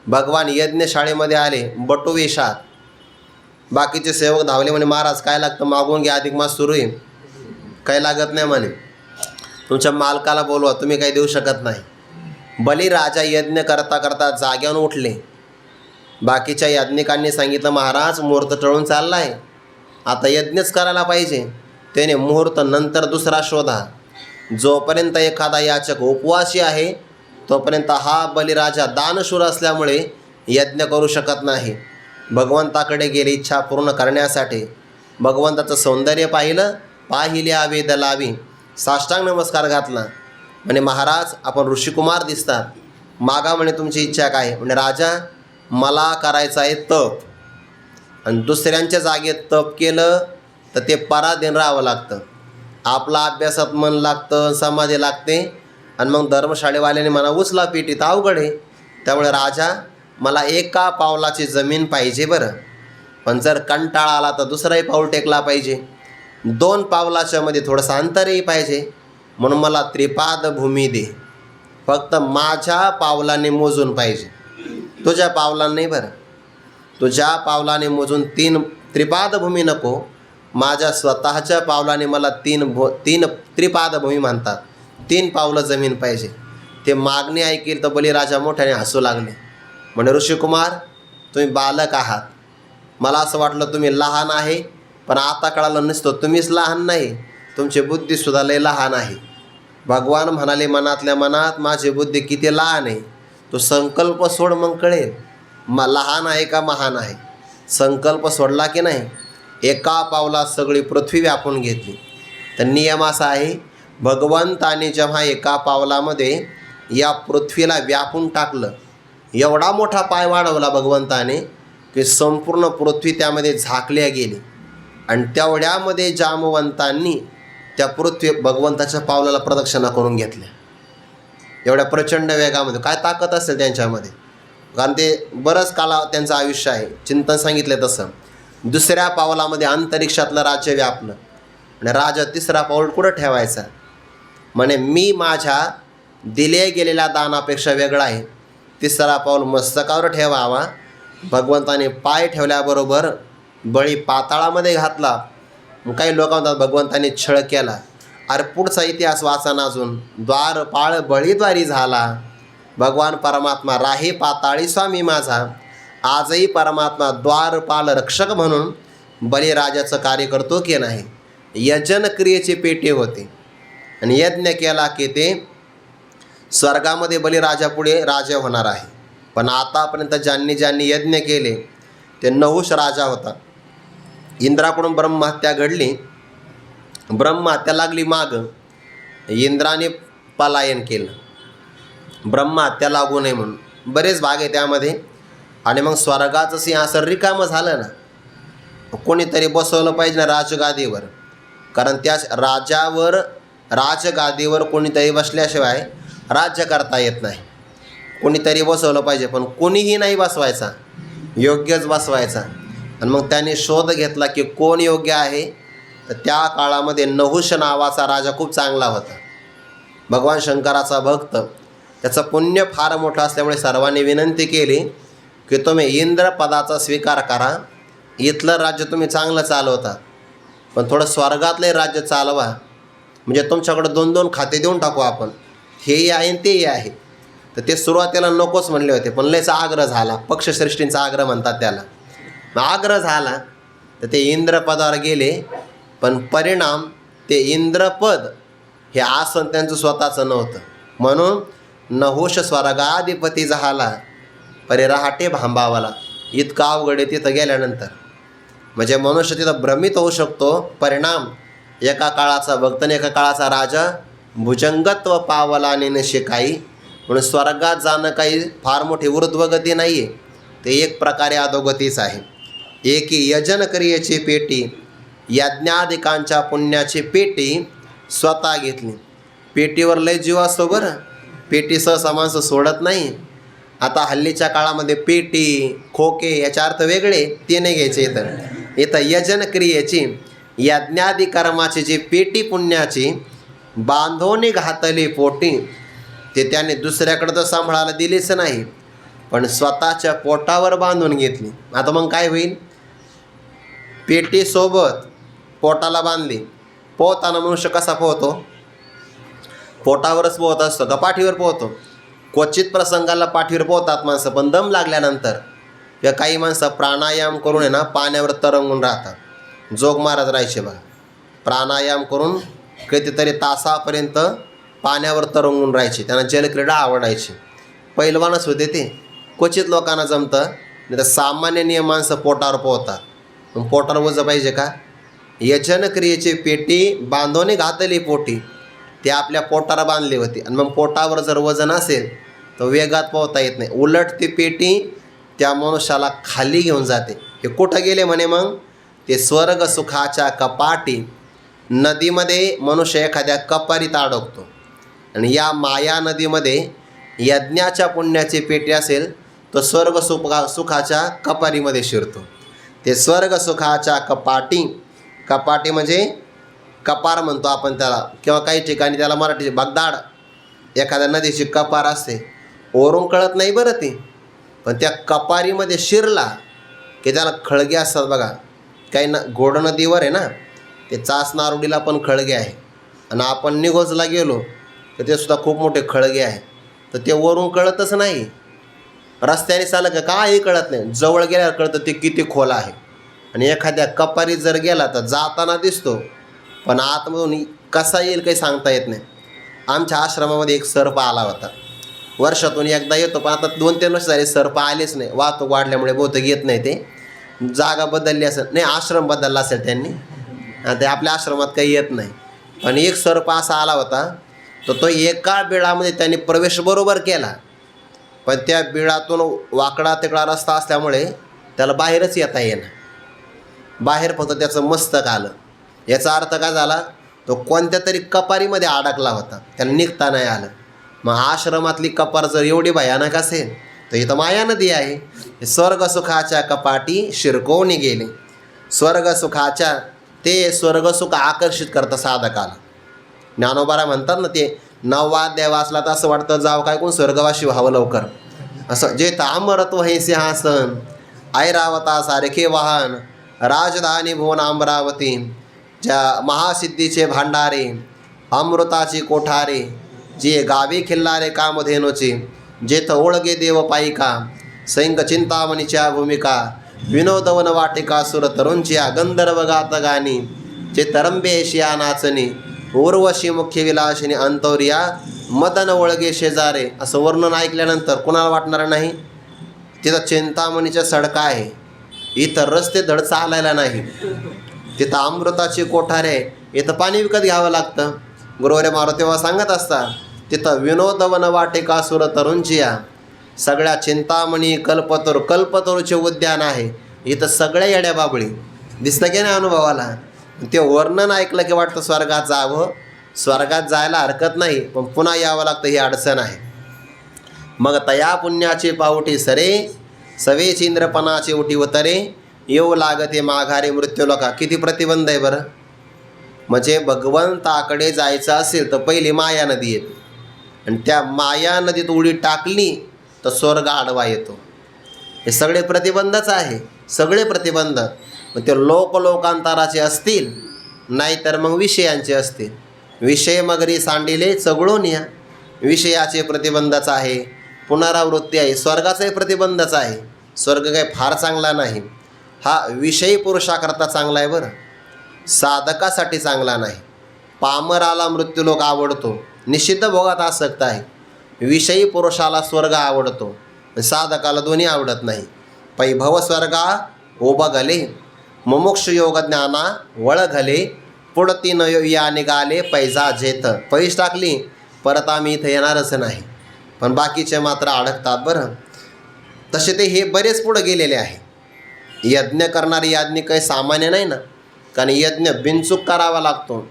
[SPEAKER 1] भगवान यज्ञशाळेमध्ये आले बटुवेशात. बाकीचे सेवक धावले म्हणे महाराज काय लागतं मागून घ्या, अधिक मास सुरू आहे. काही लागत नाही म्हणे, तुमच्या मालकाला बोलवा, तुम्ही काही देऊ शकत नाही. बलिराजा यज्ञ करता करता जाग्यावर उठले. बाकीच्या याज्ञिकांनी सांगितलं महाराज मुहूर्त टळून चालला आहे, आता यज्ञच करायला पाहिजे. त्याने मुहूर्त नंतर दुसरा शोधा. जोपर्यंत एखादा याचक उपवासी आहे तोपर्यंत हा बलिराजा दानशूर असल्यामुळे यज्ञ करू शकत नाही. भगवंताकडे गेली इच्छा पूर्ण करण्यासाठी. भगवंताचं सौंदर्य पाहिले वेद लावी. साष्टांग नमस्कार घातला. म्हणे महाराज आपण ऋषिकुमार दिसतात, मागा म्हणे तुमची इच्छा काय? म्हणे राजा मला करायचं आहे तप, आणि दुसऱ्यांच्या जागेत तप केलं तर ते पराधीन राहावं लागतं. आपला अभ्यासात मन लागतं, समाधी लागते, आणि मग धर्मशाळेवाल्याने मला उचला पेटीत अवघड आहे. त्यामुळे राजा मला एका पावलाची जमीन पाहिजे बरं, पण जर कंटाळा आला तर दुसराही पाऊल टेकला पाहिजे. 2 पावलाच्या मध्ये थोडंसं अंतरही पाहिजे. म्हणून मला त्रिपाद भूमी दे. फक्त माझ्या पावलाने मोजून पाहिजे, तुझ्या पावलाने नाही बरं. तुझ्या पावलाने मोजून 3 त्रिपाद भूमी नको, माझ्या स्वतःच्या पावलाने मला 3 त्रिपाद भूमी म्हणतात. 3 पावलं जमीन पाहिजे. ते मागणी ऐकेल तर बलिराजा मोठ्याने हसू लागले. म्हणे ऋषिकुमार तुम्ही बालक आहात, मला असं वाटलं तुम्ही लहान आहे, पण आता कळालं नसतं तुम्हीच लहान नाही, तुमची बुद्धीसुद्धा लय लहान आहे. भगवान म्हणाले मनातल्या मनात माझी बुद्धी किती लहान आहे. तो संकल्प सोड मग कळेल लहान आहे का महान आहे. संकल्प सोडला की नाही, एका पावलात सगळी पृथ्वी व्यापून घेतली. तर नियम असा आहे, भगवंताने जेव्हा एका पावलामध्ये या पृथ्वीला व्यापून टाकलं, एवढा मोठा पाय वाढवला भगवंताने की संपूर्ण पृथ्वी त्यामध्ये झाकल्या गेली. आणि तेवढ्यामध्ये जामवंतांनी त्या पृथ्वी भगवंताच्या पावलाला प्रदक्षिणा करून घेतल्या. एवढ्या प्रचंड वेगामध्ये काय ताकद असेल त्यांच्यामध्ये, कारण ते बरंच काला त्यांचं आयुष्य आहे. चिंतन सांगितलं तसं. दुसऱ्या पावलामध्ये अंतरिक्षातलं राज्य व्यापलं. आणि राजा तिसरा पाऊल कुठं ठेवायचा? म्हणे मी माझ्या दिले गेलेल्या दानापेक्षा वेगळा आहे. तिसरा पाऊल मस्तकावर ठेवावा. भगवंताने पाय ठेवल्याबरोबर बळी पाताळामध्ये घातला. काही लोक म्हणतात भगवंताने छळ केला. अरे पुढचा इतिहास वाचना अजून. द्वारपाळ बळीद्वारी झाला. भगवान परमात्मा राही पाताळी स्वामी माझा. आजही परमात्मा द्वारपाल रक्षक म्हणून बलिराजाचं कार्य करतो की नाही. यजन क्रियेचे पेटे होते, आणि यज्ञ केला की ते स्वर्गामध्ये बलिराजापुढे राजा होणार आहे. पण आतापर्यंत ज्यांनी यज्ञ केले ते नहुष राजा होता. इंद्राकडून ब्रह्महत्या घडली. ब्रह्महत्या लागली माग. इंद्राने पलायन केलं ब्रह्महत्या लागू नये म्हणून. बरेच भाग आहे त्यामध्ये. आणि मग स्वर्गाचं सिंहासन रिकामं झालं ना, कोणीतरी बसवलं पाहिजे ना राजगादीवर. कारण त्या राजगादीवर कोणीतरी बसल्याशिवाय राज्य करता येत नाही. कोणीतरी बसवलं पाहिजे, पण कोणीही नाही बसवायचा, योग्यच बसवायचा. आणि मग त्याने शोध घेतला की कोण योग्य आहे. तर त्या काळामध्ये नहुष नावाचा राजा खूप चांगला होता, भगवान शंकराचा भक्त. त्याचं पुण्य फार मोठं असल्यामुळे सर्वांनी विनंती केली की तुम्ही इंद्रपदाचा स्वीकार करा, इथलं राज्य तुम्ही चांगलं चालवता, पण थोडं स्वर्गातले राज्य चालवा, म्हणजे तुमच्याकडं 2-2 खाते देऊन टाकू आपण, हेही आहे आणि तेही आहे. तर ते सुरुवातीला नकोच म्हणले होते, पण लयचा आग्रह झाला, पक्षश्रेष्ठींचा आग्रह म्हणतात त्याला. मग आग्रह झाला तर ते इंद्रपदावर गेले, पण परिणाम ते इंद्रपद हे आसन त्यांचं स्वतःचं नव्हतं, म्हणून नहुष स्वर्गाधिपती झाला परे रहाटे भांबावाला. इतकं अवघड आहे तिथं गेल्यानंतर. म्हणजे मनुष्य तिथं भ्रमित होऊ शकतो. परिणाम एका काळाचा भक्त आणि एका काळाचा राजा, भुजंगत्व पावला आणि नशे काही. म्हणून स्वर्गात जाणं काही फार मोठी ऊर्ध्वगती नाही आहे, ते एक प्रकारे अधोगतीच आहे. एकी यजन क्रियेची पेटी, यज्ञाधिकांच्या पुण्याची पेटी स्वतः घेतली. पेटीवर लय जीव असतो बरं, पेटी सहसा माणसं सोडत नाही. आता हल्लीच्या काळामध्ये पेटी, खोके याचे अर्थ वेगळे, ते नाही घ्यायचे. इथं यजन क्रियेची, यज्ञादी कर्माची जी पेटी पुण्याची बांधोनी घातली पोटी, ते त्याने दुसऱ्याकडं तर सांभाळायला दिलीच नाही, पण स्वतःच्या पोटावर बांधून घेतली. आता मग काय होईल? पेटीसोबत पोटाला बांधली. पोहताना मनुष्य कसा पोहतो? पोटावरच पोहत असतो का पाठीवर पोहतो? क्वचित प्रसंगाला पाठीवर पोहतात माणसं, पण दम लागल्यानंतर किंवा काही माणसं प्राणायाम करून आहे ना पाण्यावर तरंगून राहतात. जोग महाराज राहायचे बघा, प्राणायाम करून कितीतरी तासापर्यंत पाण्यावर तरंगून राहायचे. त्यांना जलक्रीडा आवडायची. पैलवानच होते ते. क्वचित लोकांना जमतं, नाही तर सामान्य नियम माणसं पोटावर पोहतात. मग पोटावर वजन पाहिजे का? यजन क्रियेची पेटी बांधोनी घातली पोटी, ते आपल्या पोटाला बांधली होती. आणि मग पोटावर जर वजन असेल तर वेगात पोहता येत नाही. उलट ती पेटी त्या मनुष्याला खाली घेऊन जाते. हे कुठं गेले म्हणे? मग ते स्वर्ग सुखाच्या कपाटी. नदीमध्ये मनुष्य एखाद्या कपारीत अडकतो, आणि या माया नदीमध्ये यज्ञाच्या पुण्याची पेटी असेल तर स्वर्ग सुखाच्या कपारीमध्ये शिरतो. ते स्वर्ग सुखाच्या कपाटी, कपाटी म्हणजे कपार म्हणतो आपण त्याला, किंवा काही ठिकाणी त्याला मराठी बगदाड. एखाद्या नदीची कपार असते, वरून कळत नाही बरं ती, पण त्या कपारीमध्ये शिरला की त्याला खळगे असतात बघा. काही ना घोड नदीवर आहे ना, ते चास नारुडीला पण खळगे आहे, आणि आपण निघोजला गेलो तर ते सुद्धा खूप मोठे खळगे आहे. तर ते वरून कळतच नाही, रस्त्याने चाललं का काही कळत नाही, जवळ गेल्यावर कळतं ते किती खोल आहे. आणि एखाद्या कपारीत जर गेला तर जाताना दिसतो, पण आतमधून कसा येईल काही सांगता येत नाही. आमच्या आश्रमामध्ये एक सर्प आला होता. वर्षातून एकदा येतो, पण आता 2-3 वर्ष झाले सर्प आलेच नाही. वाहतूक वाढल्यामुळे बहुतेक येत नाही. ते जागा बदलली असेल, नाही आश्रम बदलला असेल त्यांनी, ते आपल्या आश्रमात काही येत नाही. पण एक सर्प असा आला होता, तर तो एका बिळामध्ये त्यांनी प्रवेश बरोबर केला, पण त्या बिळातून वाकडा तिकडा रस्ता असल्यामुळे त्याला बाहेरच येता येईना. बाहेर फक्त त्याचं मस्तक आलं. याचा अर्थ काय झाला? तो कोणत्या तरी कपारीमध्ये अडकला होता, त्याला निघता नाही आलं. मग आश्रमातली कपार जर एवढी भयानक असेल तर इथं माया नदी आहे. स्वर्गसुखाच्या कपाटी शिरकवून गेले. स्वर्गसुखाच्या, ते स्वर्गसुख आकर्षित करतं साधकाला. ज्ञानोबारा म्हणतात ना, ते नववाद्य वाचला तर असं वाटतं जाव काय कोण स्वर्गवासी व्हावं लवकर. असं जे अमरत्व हे सिंहासन, ऐरावता सारखे वाहन, राजधानी भुवन अमरावती, ज्या महासिद्धीचे भांडारे, अमृताची कोठारे, जे गावी खिल्लारे कामधेनूचे, जेथ ओळगे देव पायिका, सैंग चिंतामणीच्या भूमिका, विनोदवन वाटिका सुर तरुणच्या गंधर्व गात गाणी, जे तरंबे शिया नाचणी, उर्वशी मुख्य विलासिनी अंतौर्या, मदन ओळगे शेजारे. असं वर्णन ऐकल्यानंतर कुणाला वाटणार नाही? तिथं चिंतामणीच्या सडका आहे, इथं रस्ते धड चालायला नाही. तिथं अमृताची कोठारे, इथं पाणी विकत घ्यावं लागतं. गुरुवारी मारो तेव्हा सांगत असतात, तिथं विनोदवन वाटिका सुर तरुणचिया, सगळ्या चिंतामणी कल्पतरू, कल्पतरूचे उद्यान आहे. इथं सगळ्या येड्या बाबळी दिसतं की नाही अनुभवाला? ते वर्णन ऐकलं की वाटतं स्वर्गात जावं. स्वर्गात जायला हरकत नाही, पण पुन्हा यावं लागतं, ही अडचण आहे. मग तया पुण्याचे पावटी सरे, सवेच इंद्रपणाचे उठी उतरे, येऊ लागते माघारी मृत्यूलोका. किती प्रतिबंध आहे बरं. म्हणजे भगवंताकडे जायचं असेल तर पहिली माया नदी येते, आणि त्या माया नदीत उडी टाकली तर स्वर्ग आडवा येतो. हे सगळे प्रतिबंधच आहे, सगळे प्रतिबंध. मग ते लोकांतराचे असतील, नाहीतर मग विषयांचे असतील. विषय मगरी सांडिले चगळून या, विषयाचे प्रतिबंधच आहे. पुनरावृत्ती आहे, स्वर्गाचाही प्रतिबंधच आहे. स्वर्ग काही फार चांगला नाही, हा विषयी पुरुषाकरता चांगला आहे बरं, साधकासाठी चांगला नाही. पामराला मृत्यूलोक आवडतो, निषिद्ध भोगात आसक्त आहे. विषयी पुरुषाला स्वर्ग आवडतो, साधकाला दोन्ही आवडत नाही. पै भवस्वर्गा ओबगले, मुमुक्ष योग ज्ञाना वळघले, पुढती न या निघाले पैजा जेथ. पैस टाकली परत आम्ही इथं येणारच नाही. पण बाकीचे मात्र अडकतात बरं. तसे ते हे बरेच पुढं गेलेले आहे. यज्ञ करणारी याज्ञ काही सामान्य नाही ना, कारण यज्ञ बिनचूक करावा लागतो.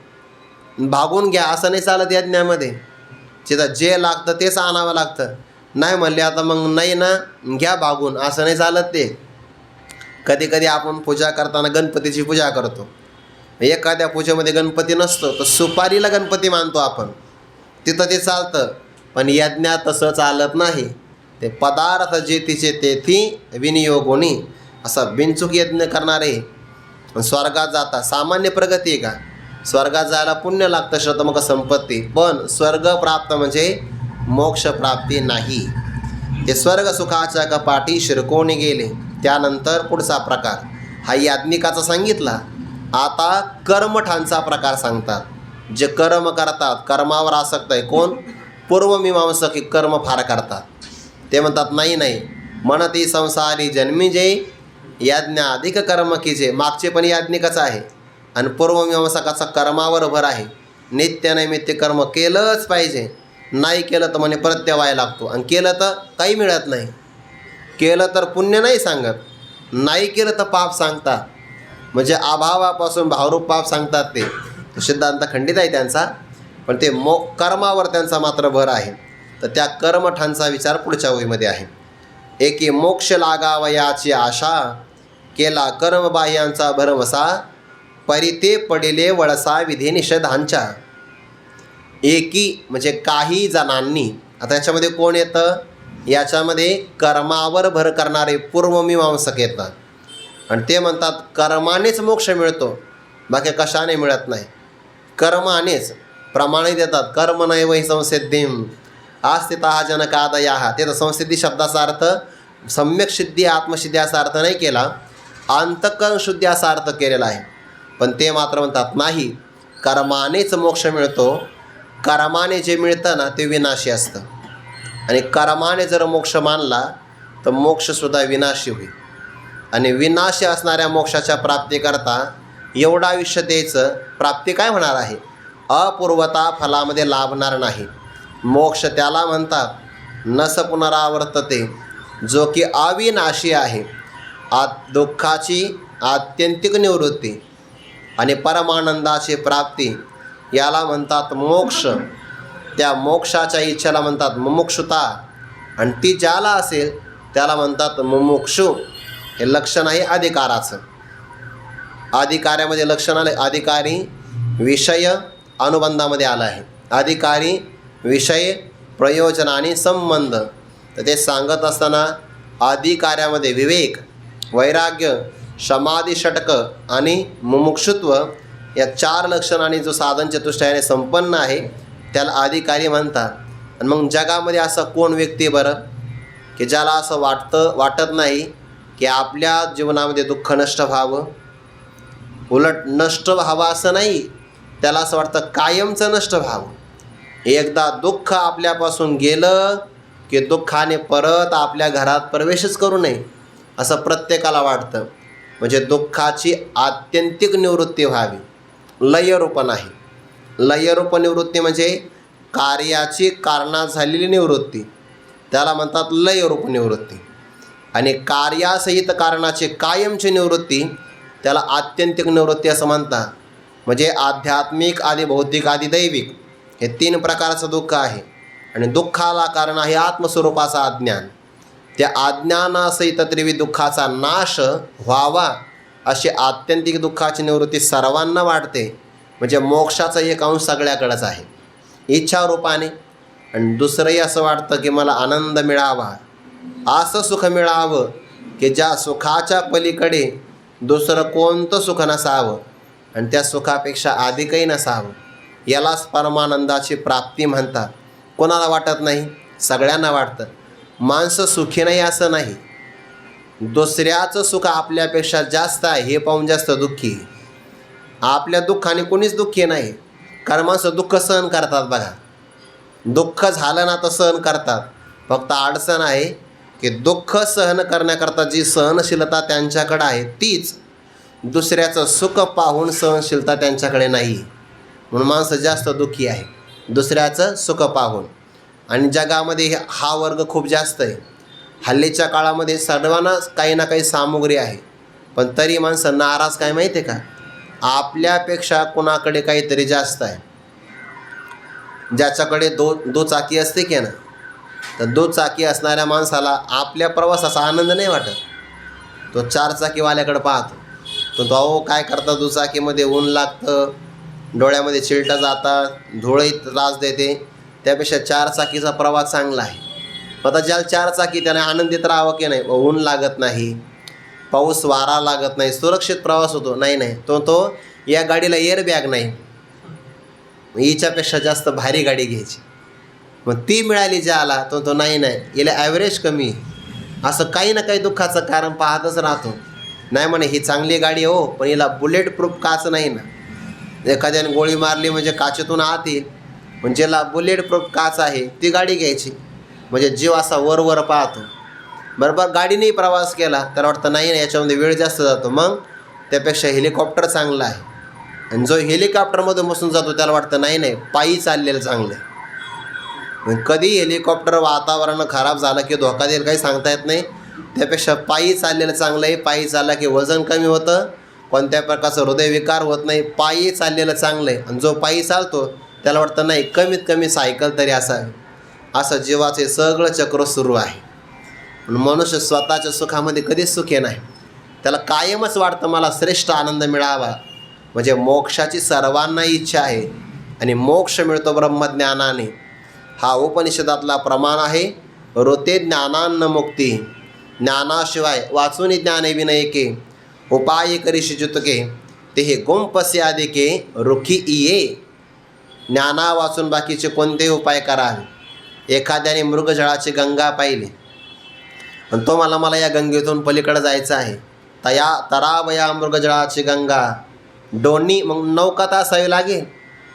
[SPEAKER 1] भागून घ्या असं नाही चालत यज्ञामध्ये. तिथं जे लागतं तेच आणावं लागतं. नाही म्हणले आता मग नाही ना, घ्या भागून, असं नाही चालत ते. कधी कधी आपण पूजा करताना गणपतीची पूजा करतो, एखाद्या पूजेमध्ये गणपती नसतो तर सुपारीला गणपती मानतो आपण, तिथं ते चालतं. पण यज्ञात तसं चालत नाही. ते पदार्थ जे तिचे तेथी विनियोगोनी, असा बिनचूक यज्ञ करणारे स्वर्गात जातात. सामान्य प्रगती आहे का? स्वर्गात जायला पुण्य लागतं, शतमुख संपत्ती. पण स्वर्ग प्राप्त म्हणजे मोक्ष प्राप्ती नाही. ते स्वर्ग सुखाच्या कपाटी शिरकोणी गेले. त्यानंतर पुढचा प्रकार हा याज्ञिकाचा सांगितला. आता कर्मठांचा प्रकार सांगतात. जे कर्म करतात, कर्मावर आसक्त आहे. कोण? पूर्वमीमांसक कर्म फार करतात. ते म्हणतात नाही नाही, म्हणती संसारी जन्मी जे याज्ञा अधिक कर्म कीजे. मागचे पण याज्ञिकच आहे आणि पूर्वमीमांसकाचा कर्मावर भर आहे. नित्यनैमित्य कर्म केलंच पाहिजे. नाही केलं तर म्हणे प्रत्यवाय लागतो, आणि केलं तर काही मिळत नाही. केलं तर पुण्य नाही सांगत, नाही केलं तर पाप सांगतात. म्हणजे अभावापासून भावरूप पाप सांगतात. ते सिद्धांत खंडित आहे त्यांचा, पण ते कर्मावर त्यांचा मात्र भर आहे. तर त्या कर्मठांचा विचार पुढच्या ओळीमध्ये आहे. एकी मोक्ष लागावयाची आशा, केला कर्मबाह्यांचा भरवसा, परिते पडिले वळसा विधी निषेधांच्या. एकी म्हणजे काही जणांनी. आता याच्यामध्ये कोण येतं? याच्यामध्ये कर्मावर भर करणारे पूर्वमीमांसक येतात, आणि ते म्हणतात कर्मानेच मोक्ष मिळतो, बाकी कशाने मिळत नाही. कर्मानेच प्रमाणे देतात. कर्म नैव हि संसिद्धिं आस्थिता जनकादया. ते तर संसिद्धी शब्दाचा अर्थ सम्यक सिद्धी आत्मसिद्धी असा अर्थ नाही केला, अंतःकरण शुद्धी असा अर्थ केलेला आहे. पण ते मात्र म्हणतात नाही, कर्मानेच मोक्ष मिळतो. कर्माने जे मिळतं ना ते विनाशी असतं, आणि कर्माने जर मोक्ष मानला तर मोक्षसुद्धा विनाशी होईल. आणि विनाशी असणाऱ्या मोक्षाच्या प्राप्तीकरता एवढं आयुष्य द्यायचं, प्राप्ती काय होणार आहे? अपूर्वता फलामध्ये लाभणार नाही. मोक्ष त्याला म्हणतात नस पुनरावर्तते, जो की अविनाशी आहे. दुःखाची आत्यंतिक निवृत्ती आणि परमानंदाची प्राप्ती याला म्हणतात मोक्ष. त्या मोक्षाच्या इच्छेला म्हणतात मुमुक्षुता, आणि ती ज्याला असेल त्याला म्हणतात मुमुक्षु. हे लक्षण आहे अधिकाराचं. अधिकाऱ्यामध्ये लक्षण आलं. अधिकारी विषय अनुबंधामध्ये आलं आहे. अधिकारी विषय प्रयोजन आणि संबंध. तर ते सांगत असताना अधिकाऱ्यामध्ये विवेक, वैराग्य, समाधी षटक आणि मुमुक्षुत्व या 4 लक्षणांनी जो साधन चतुष्टयाने संपन्न आहे त्याला अधिकारी म्हणतात. आणि मग जगामध्ये असं कोण व्यक्ती बरं की ज्याला असं वाटत नाही की आपल्या जीवनामध्ये दुःख नष्ट व्हावं? उलट नष्ट व्हावं असं नाही, त्याला असं वाटतं कायमचं नष्ट व्हावं. एकदा दुःख आपल्यापासून गेलं की दुःखाने परत आपल्या घरात प्रवेशच करू नये असं प्रत्येकाला वाटतं. म्हणजे दुःखाची आत्यंतिक निवृत्ती व्हावी, लयरूप नाही. लयरूप निवृत्ती म्हणजे कार्याची कारणात झालेली निवृत्ती, त्याला म्हणतात लयरूप निवृत्ती. आणि कार्यासहित कारणाची कायमची निवृत्ती त्याला आत्यंतिक निवृत्ती असं म्हणतात. म्हणजे आध्यात्मिक आदी भौतिक आदी दैविक हे 3 प्रकारचं दुःख आहे. आणि दुःखाला कारण आहे आत्मस्वरूपाचा अज्ञान. त्या अज्ञानासहित त्रिविध दुःखाचा नाश व्हावा अशी आत्यंतिक दुःखाची निवृत्ती सर्वांना वाटते. म्हणजे मोक्षाचा एक अंश सगळ्याकडेच आहे इच्छारूपाने. आणि दुसरंही असं वाटतं की मला आनंद मिळावा, असं सुख मिळावं, की ज्या सुखाच्या पलीकडे दुसरं कोणतं सुख नसावं आणि त्या सुखापेक्षा अधिकही नसावं, यालाच परमानंदाची प्राप्ती म्हणतात. कोणाला वाटत नाही? सगळ्यांना वाटतं. माणसं सुखी नाही असं नाही, दुसऱ्याचं सुख आपल्यापेक्षा जास्त आहे हे पाहून जास्त दुःखी आहे. आपल्या दुःखाने कोणीच दुःखी नाही, कारण माणसं दुःख सहन करतात. बघा, दुःख झालं ना तर सहन करतात. फक्त अडचण आहे की दुःख सहन करण्याकरता जी सहनशीलता त्यांच्याकडे आहे तीच दुसऱ्याचं सुख पाहून सहनशीलता त्यांच्याकडे नाही. म्हणून माणसं जास्त दुःखी आहे दुसऱ्याचं सुख पाहून. आणि जगामध्ये हा वर्ग खूप जास्त आहे. हल्लीच्या काळामध्ये सर्वांनाच काही ना काही सामुग्री आहे, पण तरी माणसं नाराज काय माहिती आहे का? आपल्यापेक्षा कुणाकडे काहीतरी जास्त आहे. ज्याच्याकडे दुचाकी असते की ना, तर दुचाकी असणाऱ्या माणसाला आपल्या प्रवासाचा आनंद नाही वाटत. तो चारचाकीवाल्याकडे पाहतो, तो अहो काय करता, दुचाकीमध्ये ऊन लागतं, डोळ्यामध्ये चिलटा जातात, धुळही त्रास देते, त्यापेक्षा चारचाकीचा प्रवास चांगला आहे. आता ज्याला चारचाकी त्याने आनंदित राहावं की नाही, ऊन लागत नाही, पाऊस वारा लागत नाही, सुरक्षित प्रवास होतो. नाही, तो या गाडीला एअरबॅग नाही, हिच्यापेक्षा जास्त भारी गाडी घ्यायची. मग ती मिळाली ज्याला तो नाही, याला ॲव्हरेज कमी. असं काही ना काही दुःखाचं कारण पाहतच राहतो. नाही म्हणे ही चांगली गाडी हो, पण हिला बुलेट प्रूफ काच नाही ना. एखाद्याने गोळी मारली म्हणजे काचेतून आत येईल, पण ज्याला बुलेट प्रूफ काच आहे ती गाडी घ्यायची. म्हणजे जीव असा वर पाहतो. बरोबर गाडीनेही प्रवास केला तर वाटतं नाही, याच्यामध्ये वेळ जास्त जातो, मग त्यापेक्षा हेलिकॉप्टर चांगलं आहे. आणि जो हेलिकॉप्टरमधून बसून जातो त्याला वाटतं नाही, पायी चाललेलं चांगलं आहे. कधी हेलिकॉप्टर वातावरण खराब झालं की धोका देईल काही सांगता येत नाही, त्यापेक्षा पायी चाललेलं चांगलं आहे. पायी चालला की वजन कमी होतं, कोणत्या प्रकारचं हृदयविकार होत नाही. पायी चाललेलं चांगलं आहे. आणि जो पायी चालतो त्याला वाटतं नाही, कमीत कमी सायकल तरी असावी. असं जीवाचे सगळं चक्र सुरू आहे. मनुष्य स्वतःच्या सुखामध्ये कधीच सुखी नाही. त्याला कायमच वाटतं मला श्रेष्ठ आनंद मिळावा. म्हणजे मोक्षाची सर्वांना इच्छा आहे आणि मोक्ष मिळतो ब्रह्मज्ञानाने. हा उपनिषदातला प्रमाण आहे. ऋते ज्ञानान्न मुक्ती, ज्ञानाशिवाय वाचून ज्ञाने विनयके, उपाय करीशी जुतके, ते हे गुंपसे आदिके रुखी इये. ज्ञाना वाचून बाकीचे कोणतेही उपाय करावे. एखाद्याने मृगजळाची गंगा पाहिली आणि तो मला या गंगेतून पलीकडे जायचं आहे, तरावया मृगजळाची गंगा डोनी, मग नौका तासावी लागेल.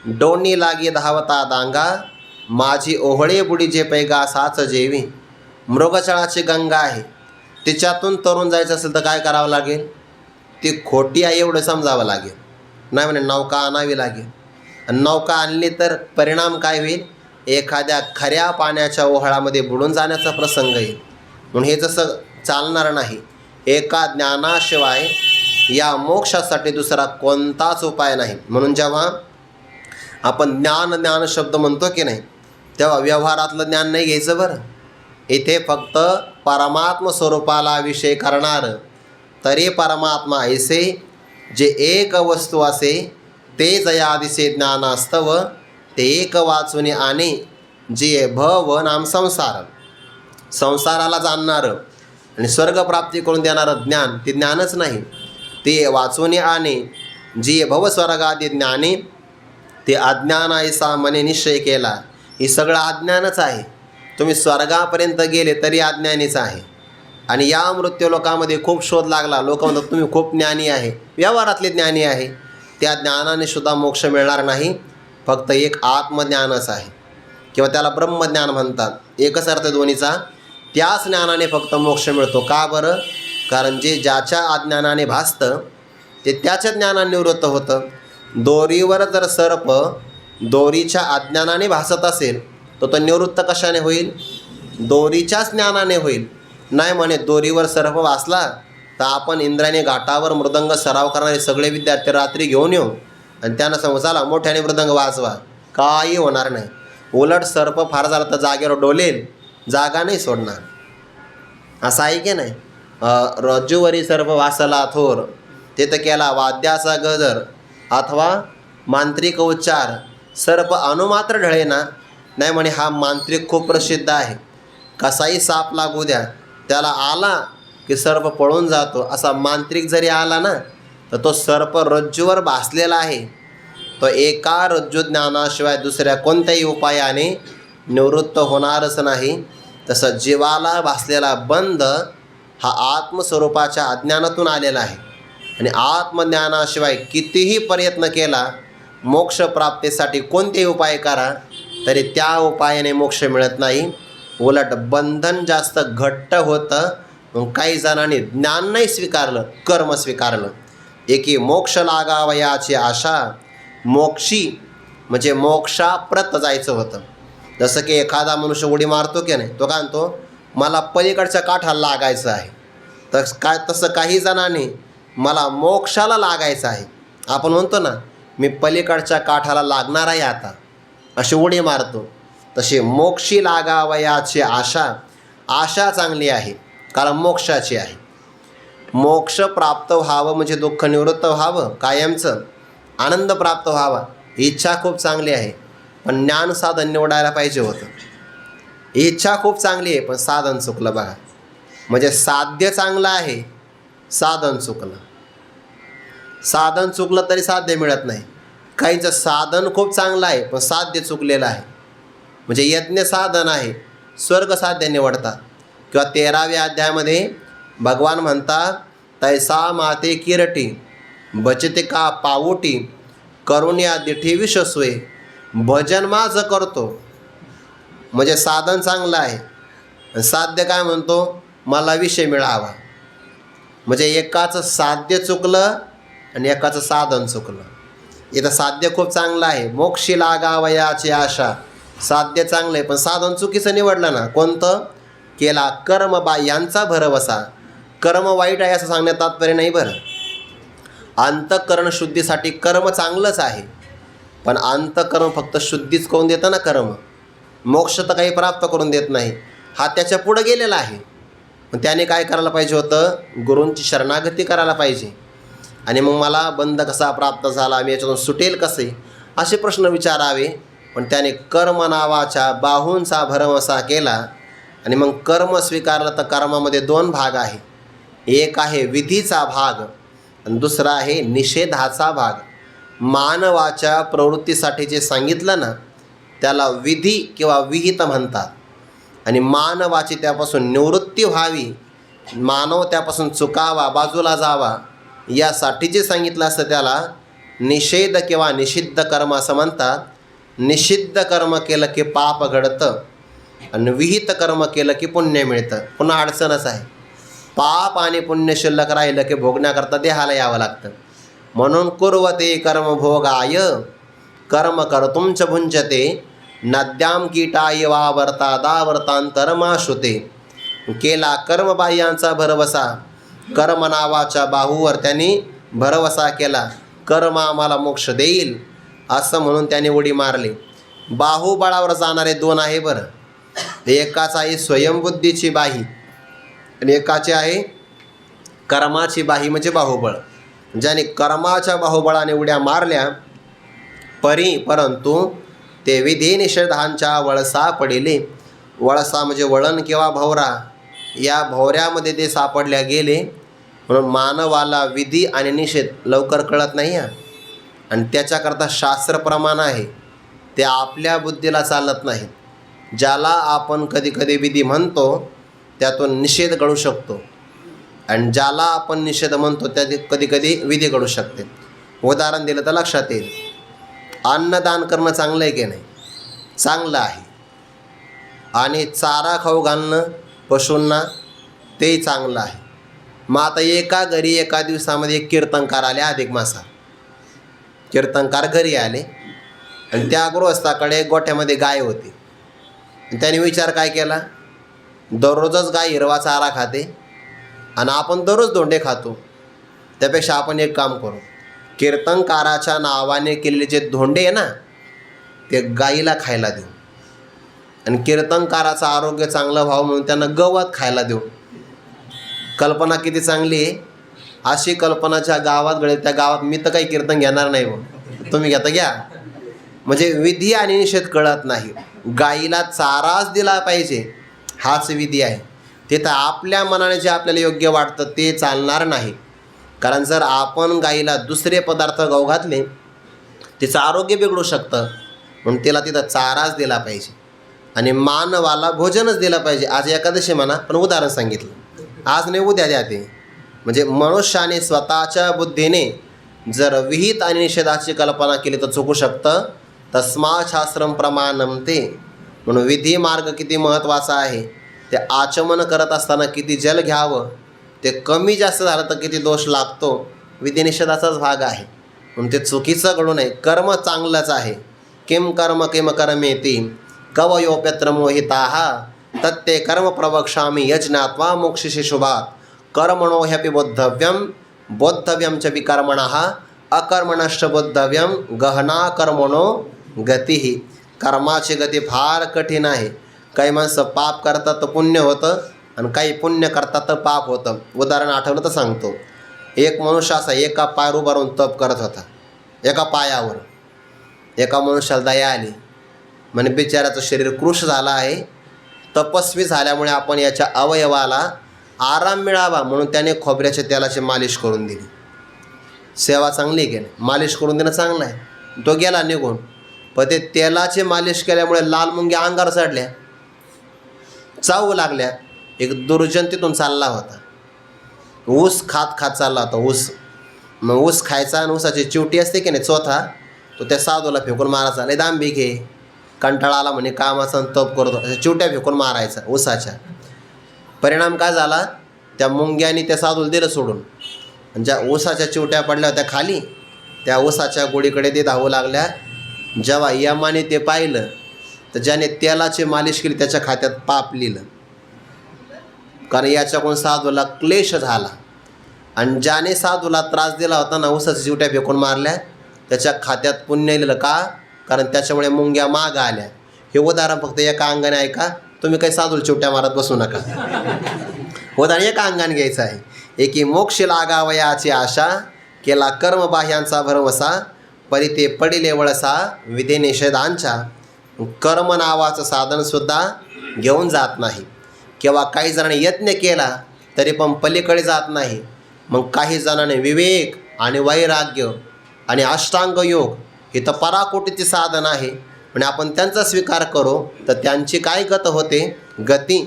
[SPEAKER 1] डोनी लागे धावता दांगा, माझी ओहळे बुडी जे पैगा साच जेवी. मृगजळाची गंगा आहे, तिच्यातून तरुण जायचं असेल तर काय करावं लागेल? ती खोटी आहे एवढं समजावं लागेल. नाही म्हणे नौका आणावी लागेल. आणि नौका आणली तर परिणाम काय होईल? एखाद्या खऱ्या पाण्याच्या ओहळामध्ये बुडून जाण्याचा प्रसंग येईल. म्हणून हे जसं चालणार नाही. एका ज्ञानाशिवाय या मोक्षासाठी दुसरा कोणताच उपाय नाही. म्हणून जेव्हा आपण ज्ञान शब्द म्हणतो की नाही, तेव्हा व्यवहारातलं ज्ञान नाही घ्यायचं बरं. इथे फक्त परमात्म स्वरूपाला विषय करणारं तरी परमात्मा ऐसे जे एक वस्तू असे, ते जया दिसे ज्ञान असतव, ते एक वाचून आणे जे भव नाम संसार. संसाराला जाणणारं आणि स्वर्गप्राप्ती करून देणारं ज्ञान ते ज्ञानच नाही. ते वाचून आणे जी भवस्वर्गादी ज्ञाने, ते अज्ञान ऐसा मने निश्चय केला. हे सगळं अज्ञानच आहे. तुम्ही स्वर्गापर्यंत गेले तरी अज्ञानीच आहे. आणि या मृत्यूलोकामध्ये खूप शोध लागला. लोक म्हणतात तुम्ही खूप ज्ञानी आहे, व्यवहारातले ज्ञानी आहे. त्या ज्ञानाने सुद्धा मोक्ष मिळणार नाही. फक्त एक आत्मज्ञानच आहे, किंवा त्याला ब्रह्मज्ञान म्हणतात. एकच अर्थ दोन्हीचा. त्याच ज्ञानाने फक्त मोक्ष मिळतो. का बरं? कारण जे ज्याच्या अज्ञानाने भासतं ते त्याच्या ज्ञानाने निवृत्त होतं. दोरीवर जर सर्प दोरीच्या अज्ञानाने भासत असेल तर तो निवृत्त कशाने होईल? दोरीच्याच ज्ञानाने होईल. नाही म्हणे दोरीवर सर्प वाचला तर आपण इंद्रायणी घाटावर मृदंग सराव करणारे सगळे विद्यार्थी रात्री घेऊन येऊ आणि त्यांना सांगू चला मोठ्याने मृदंग वाजवा. काही होणार नाही. उलट सर्प फार झालं तर जागेवर डोलेल, जागा नाही सोडणार. असं आहे की नाही? रज्जूवरी सर्प वासला थोर, तिथं केला वाद्याचा गजर अथवा मांत्रिक उच्चार, सर्प अनुमात्र ढळेना. नाही म्हणे हा मांत्रिक खूप प्रसिद्ध आहे. कसाही साप लागू द्या, त्याला आला की सर्प पळून जातो. असा मांत्रिक जरी आला ना तर तो सर्प रज्जूवर भासलेला आहे, तो एका रज्जू ज्ञानाशिवाय दुसऱ्या कोणत्याही उपायाने निवृत्त होणारच नाही. तसं जीवाला भासलेला बंध हा आत्मस्वरूपाच्या अज्ञानातून आलेला आहे आणि आत्मज्ञानाशिवाय कितीही प्रयत्न केला, मोक्षप्राप्तीसाठी कोणतेही उपाय करा तरी त्या उपायाने मोक्ष मिळत नाही. उलट बंधन जास्त घट्ट होतं. मग काही जणांनी ज्ञान नाही स्वीकारलं, कर्म स्वीकारलं. एकी मोक्ष लागावयाची आशा, मोक्षी म्हणजे मोक्षाप्रत जायचं होतं. जसं की एखादा मनुष्य उडी मारतो की नाही, तो काय म्हणतो मला पलीकडच्या काठाला लागायचं आहे. तसं काही जणांनी मला मोक्षाला लागायचं आहे. आपण म्हणतो ना मी पलीकडच्या काठाला लागणार आहे आता, अशी उडी मारतो. तशी मोक्षी लागावयाची आशा चांगली आहे, कारण मोक्षाची आहे. मोक्ष प्राप्त व्हावं म्हणजे दुःख निवृत्त व्हावं, कायमचं आनंद प्राप्त व्हावा, इच्छा खूप चांगली आहे, पण ज्ञान साधन निवडायला पाहिजे होतं. इच्छा खूप चांगली आहे पण साधन चुकलं बघा. म्हणजे साध्य चांगलं आहे, साधन चुकलं. साधन चुकलं तरी साध्य मिळत नाही. काहींचं साधन खूप चांगलं आहे पण साध्य चुकलेलं आहे. म्हणजे यज्ञ साधन आहे, स्वर्ग साध्य निवडतात. किंवा 13व्या अध्यायामध्ये भगवान म्हणतात तैसा माते किरटी बचते का पावटी करुण्या दिठी विश्वस्वे भजन माझं करतो. म्हणजे साधन चांगलं आहे, साध्य काय म्हणतो मला विषय मिळावा. म्हणजे एकाचं साध्य चुकलं आणि एकाचं साधन चुकलं. इथं साध्य खूप चांगलं आहे, मोक्षी लागावयाची आशा, साध्य चांगलं आहे पण साधन चुकीचं निवडलं ना. कोणतं केला कर्म यांचा भरवसा. कर्म वाईट आहे असं सांगण्यात तात्पर्य नाही बरं. अंतःकरण शुद्धीसाठी कर्म चांगलंच आहे, पण अंतःकरण फक्त शुद्धीच करून देतं ना कर्म, मोक्ष तर काही प्राप्त करून देत नाही. हा त्याच्या पुढं गेलेला आहे. मग त्याने काय करायला पाहिजे होतं, गुरूंची शरणागती करायला पाहिजे. आणि मग मला बंध कसा प्राप्त झाला, मी याच्यातून सुटेल कसे, असे प्रश्न विचारावे. पण त्याने कर्म नावाच्या बाहूंचा भरवसा केला आणि मग कर्म स्वीकारलं. तर कर्मामध्ये 2 भाग आहे, एक आहे विधीचा भाग आणि दुसरा आहे निषेधाचा भाग. मानवाच्या प्रवृत्तीसाठी जे सांगितलं ना त्याला विधी किंवा विहित म्हणतात. आणि मानवाची त्यापासून निवृत्ती व्हावी, मानव त्यापासून चुकावा, बाजूला जावा, यासाठी जे सांगितलं असतं त्याला निषेध किंवा निषिद्ध कर्म असं म्हणतात. निषिद्ध कर्म केलं की पाप घडतं आणि विहित कर्म केलं की पुण्य मिळतं. पुन्हा अडचणच आहे, पाप आणि पुण्य शिल्लक राहिलं की भोगण्याकरता देहाला यावं लागतं. म्हणून कुर्वते कर्म भोगाय कर्म कर्तुंच भुंजते नद्याम कीटाय वावर्ता दावर्तांतरमाश्रुते. केला कर्मबाह्यांचा भरवसा, कर्म नावाच्या बाहूवर त्यांनी भरवसा केला, कर्म आम्हाला मोक्ष देईल असं म्हणून त्याने उडी मारली. बाहुबळावर जाणारे 2 आहे बरं. एकाच आहे स्वयंबुद्धीची बाही आणि एकाची आहे कर्माची बाही म्हणजे बाहुबळ. ज्याने कर्माच्या बाहुबळाने उड्या मारल्या परंतु ते विधी निषेधांच्या वळसा पडिले. वळसा म्हणजे वळण किंवा भवरा, या भवऱ्यामध्ये ते सापडल्या गेले. म्हणून मानवाला विधी आणि निषेध लवकर कळत नाही आणि त्याच्याकरता शास्त्र प्रमाण आहे, ते आपल्या बुद्धीला चालत नाही. ज्याला आपण कधी कधी विधी म्हणतो त्यातून निषेध घडू शकतो आणि ज्याला आपण निषेध म्हणतो त्या कधी कधी विधी घडू शकते. उदाहरण दिलं तर लक्षात येईल. अन्नदान करणं चांगलं आहे की नाही, चांगलं आहे. आणि चारा खाऊ घालणं पशूंना तेही चांगलं आहे. मग आता एका घरी एका दिवसामध्ये एक कीर्तनकार आले, अधिक मासा कीर्तनकार घरी आले आणि त्या गृहस्थाकडे गोठ्यामध्ये गाय होती. त्याने विचार काय केला, दररोजच गाय हिरवा चारा खाते आणि आपण दररोज धोंडे खातो, त्यापेक्षा आपण एक काम करू, कीर्तनकाराच्या नावाने केलेले जे धोंडे आहे ना ते गाईला खायला देऊ आणि कीर्तनकाराचं आरोग्य चांगलं व्हावं म्हणून त्यांना गवत खायला देऊ. कल्पना किती चांगली आहे. अशी कल्पनाच्या गावात घडेल, त्या गावात मी तर काही कीर्तन घेणार नाही, तुम्ही घेता घ्या. म्हणजे विधी आणि निषेध कळत नाही. गाईला चाराच दिला पाहिजे हाच विधी आहे. तिथं आपल्या मनाने जे आपल्याला योग्य वाटतं ते चालणार नाही. कारण जर आपण गाईला दुसरे पदार्थ खाऊ घातले तिचं आरोग्य बिघडू शकतं. म्हणून तिला तिथं चाराच दिला पाहिजे आणि मानवाला भोजनच दिलं पाहिजे. आज एकादशी म्हणा, पण उदाहरण सांगितलं, आज नाही उद्या द्या ते. म्हणजे मनुष्याने स्वतःच्या बुद्धीने जर विहित आणि निषेधाची कल्पना केली तर चुकू शकतं. तस्मात् शास्त्रम प्रमाणम ते. म्हणून विधी मार्ग किती महत्त्वाचा आहे. ते आचमन करत असताना किती जल घ्यावं, ते कमी जास्त झालं तर किती दोष लागतो, विधिनिषेधाचाच भाग आहे. म्हणून ते चुकीचं घडू नये. कर्म चांगलंच आहे. किम कर्म किम कर्मेति कवयोप्यत्र मोहिताः तत्ते कर्म प्रवक्ष्यामि यज्ञात्वा मोक्षिषे शुभात् कर्मणो ह्यपि बोद्धव्यं बोद्धव्यं च विकर्मणः अकर्मणश्च बोद्धव्यं गहना कर्मणो गतिः. कर्माची गती फार कठीण आहे. काही माणसं पाप करतात तर पुण्य होतं आणि काही पुण्य करतात तर पाप होतं. उदाहरण आठवलं तर सांगतो. एक मनुष्य असा एका पायावर उभा राहून तप करत होता. एका पायावर एका मनुष्याला दया आली. म्हणे बिचाऱ्याचं शरीर कृश झालं आहे, तपस्वी झाल्यामुळे आपण याच्या अवयवाला आराम मिळावा म्हणून त्याने खोबऱ्याच्या तेलाची मालिश करून दिली. सेवा चांगली केली, मालिश करून देणं चांगलं आहे. तो गेला निघून, पण ते तेलाची मालिश केल्यामुळे लाल मुंग्या अंगावर चढल्या, चावू लागल्या. एक दुर्जन तिथून चालला होता, ऊस खात खात चालला होता. मग ऊस खायचा आणि ऊसाची चिवटी असते की नाही चोथा, तो त्या साधूला फेकून मारायचा. लय दांभिक आहे, कंटाळा आला म्हणे कामाचा तप करतो, चिवट्या फेकून मारायचा ऊसाच्या. परिणाम काय झाला, त्या मुंग्यानी त्या साधूला दिलं सोडून. आणि ज्या ऊसाच्या चिवट्या पडल्या होत्या खाली, त्या ऊसाच्या गोळीकडे ते धावू लागल्या. जेव्हा यमाने ते पाहिलं तर ज्याने तेलाची मालिश केली त्याच्या खात्यात पाप लिहिलं, कारण याच्याकडून साधूला क्लेश झाला. आणि ज्याने साधूला त्रास दिला होता ना, ऊसाच्या चिवट्या फेकून मारल्या, त्याच्या खात्यात पुण्य लिहिलं. का? कारण त्याच्यामुळे मुंग्या माग आल्या. हे उदाहरण फक्त एका अंगाने ऐका, तुम्ही काही साधूला चिवट्या मारत बसू नका. उदाहरण एका अंगाने घ्यायचं आहे. एकी मोक्ष लागावयाची आशा केला कर्मबाह्यांचा भरवसा परी ते पडिले वळसा विधी निषेधांच्या. कर्म नावाचं साधनसुद्धा घेऊन जात नाही. किंवा काही जणांनी यज्ञ केला तरी पण पलीकडे जात नाही. मग काही जणांनी विवेक आणि वैराग्य आणि अष्टांग योग हे तर पराकोटीचे साधन आहे, पण आपण त्यांचा स्वीकार करू तर त्यांची काय गत होते, गती,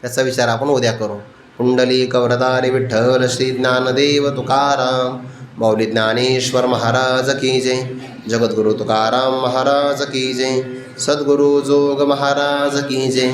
[SPEAKER 1] याचा विचार आपण उद्या करू. कुंडली कवरदारी विठ्ठल श्री ज्ञानदेव तुकाराम माऊली ज्ञानेश्वर महाराज की जय. जगद्गुरु तुकाराम महाराज की जय. सद्गुरु जोग महाराज की जय.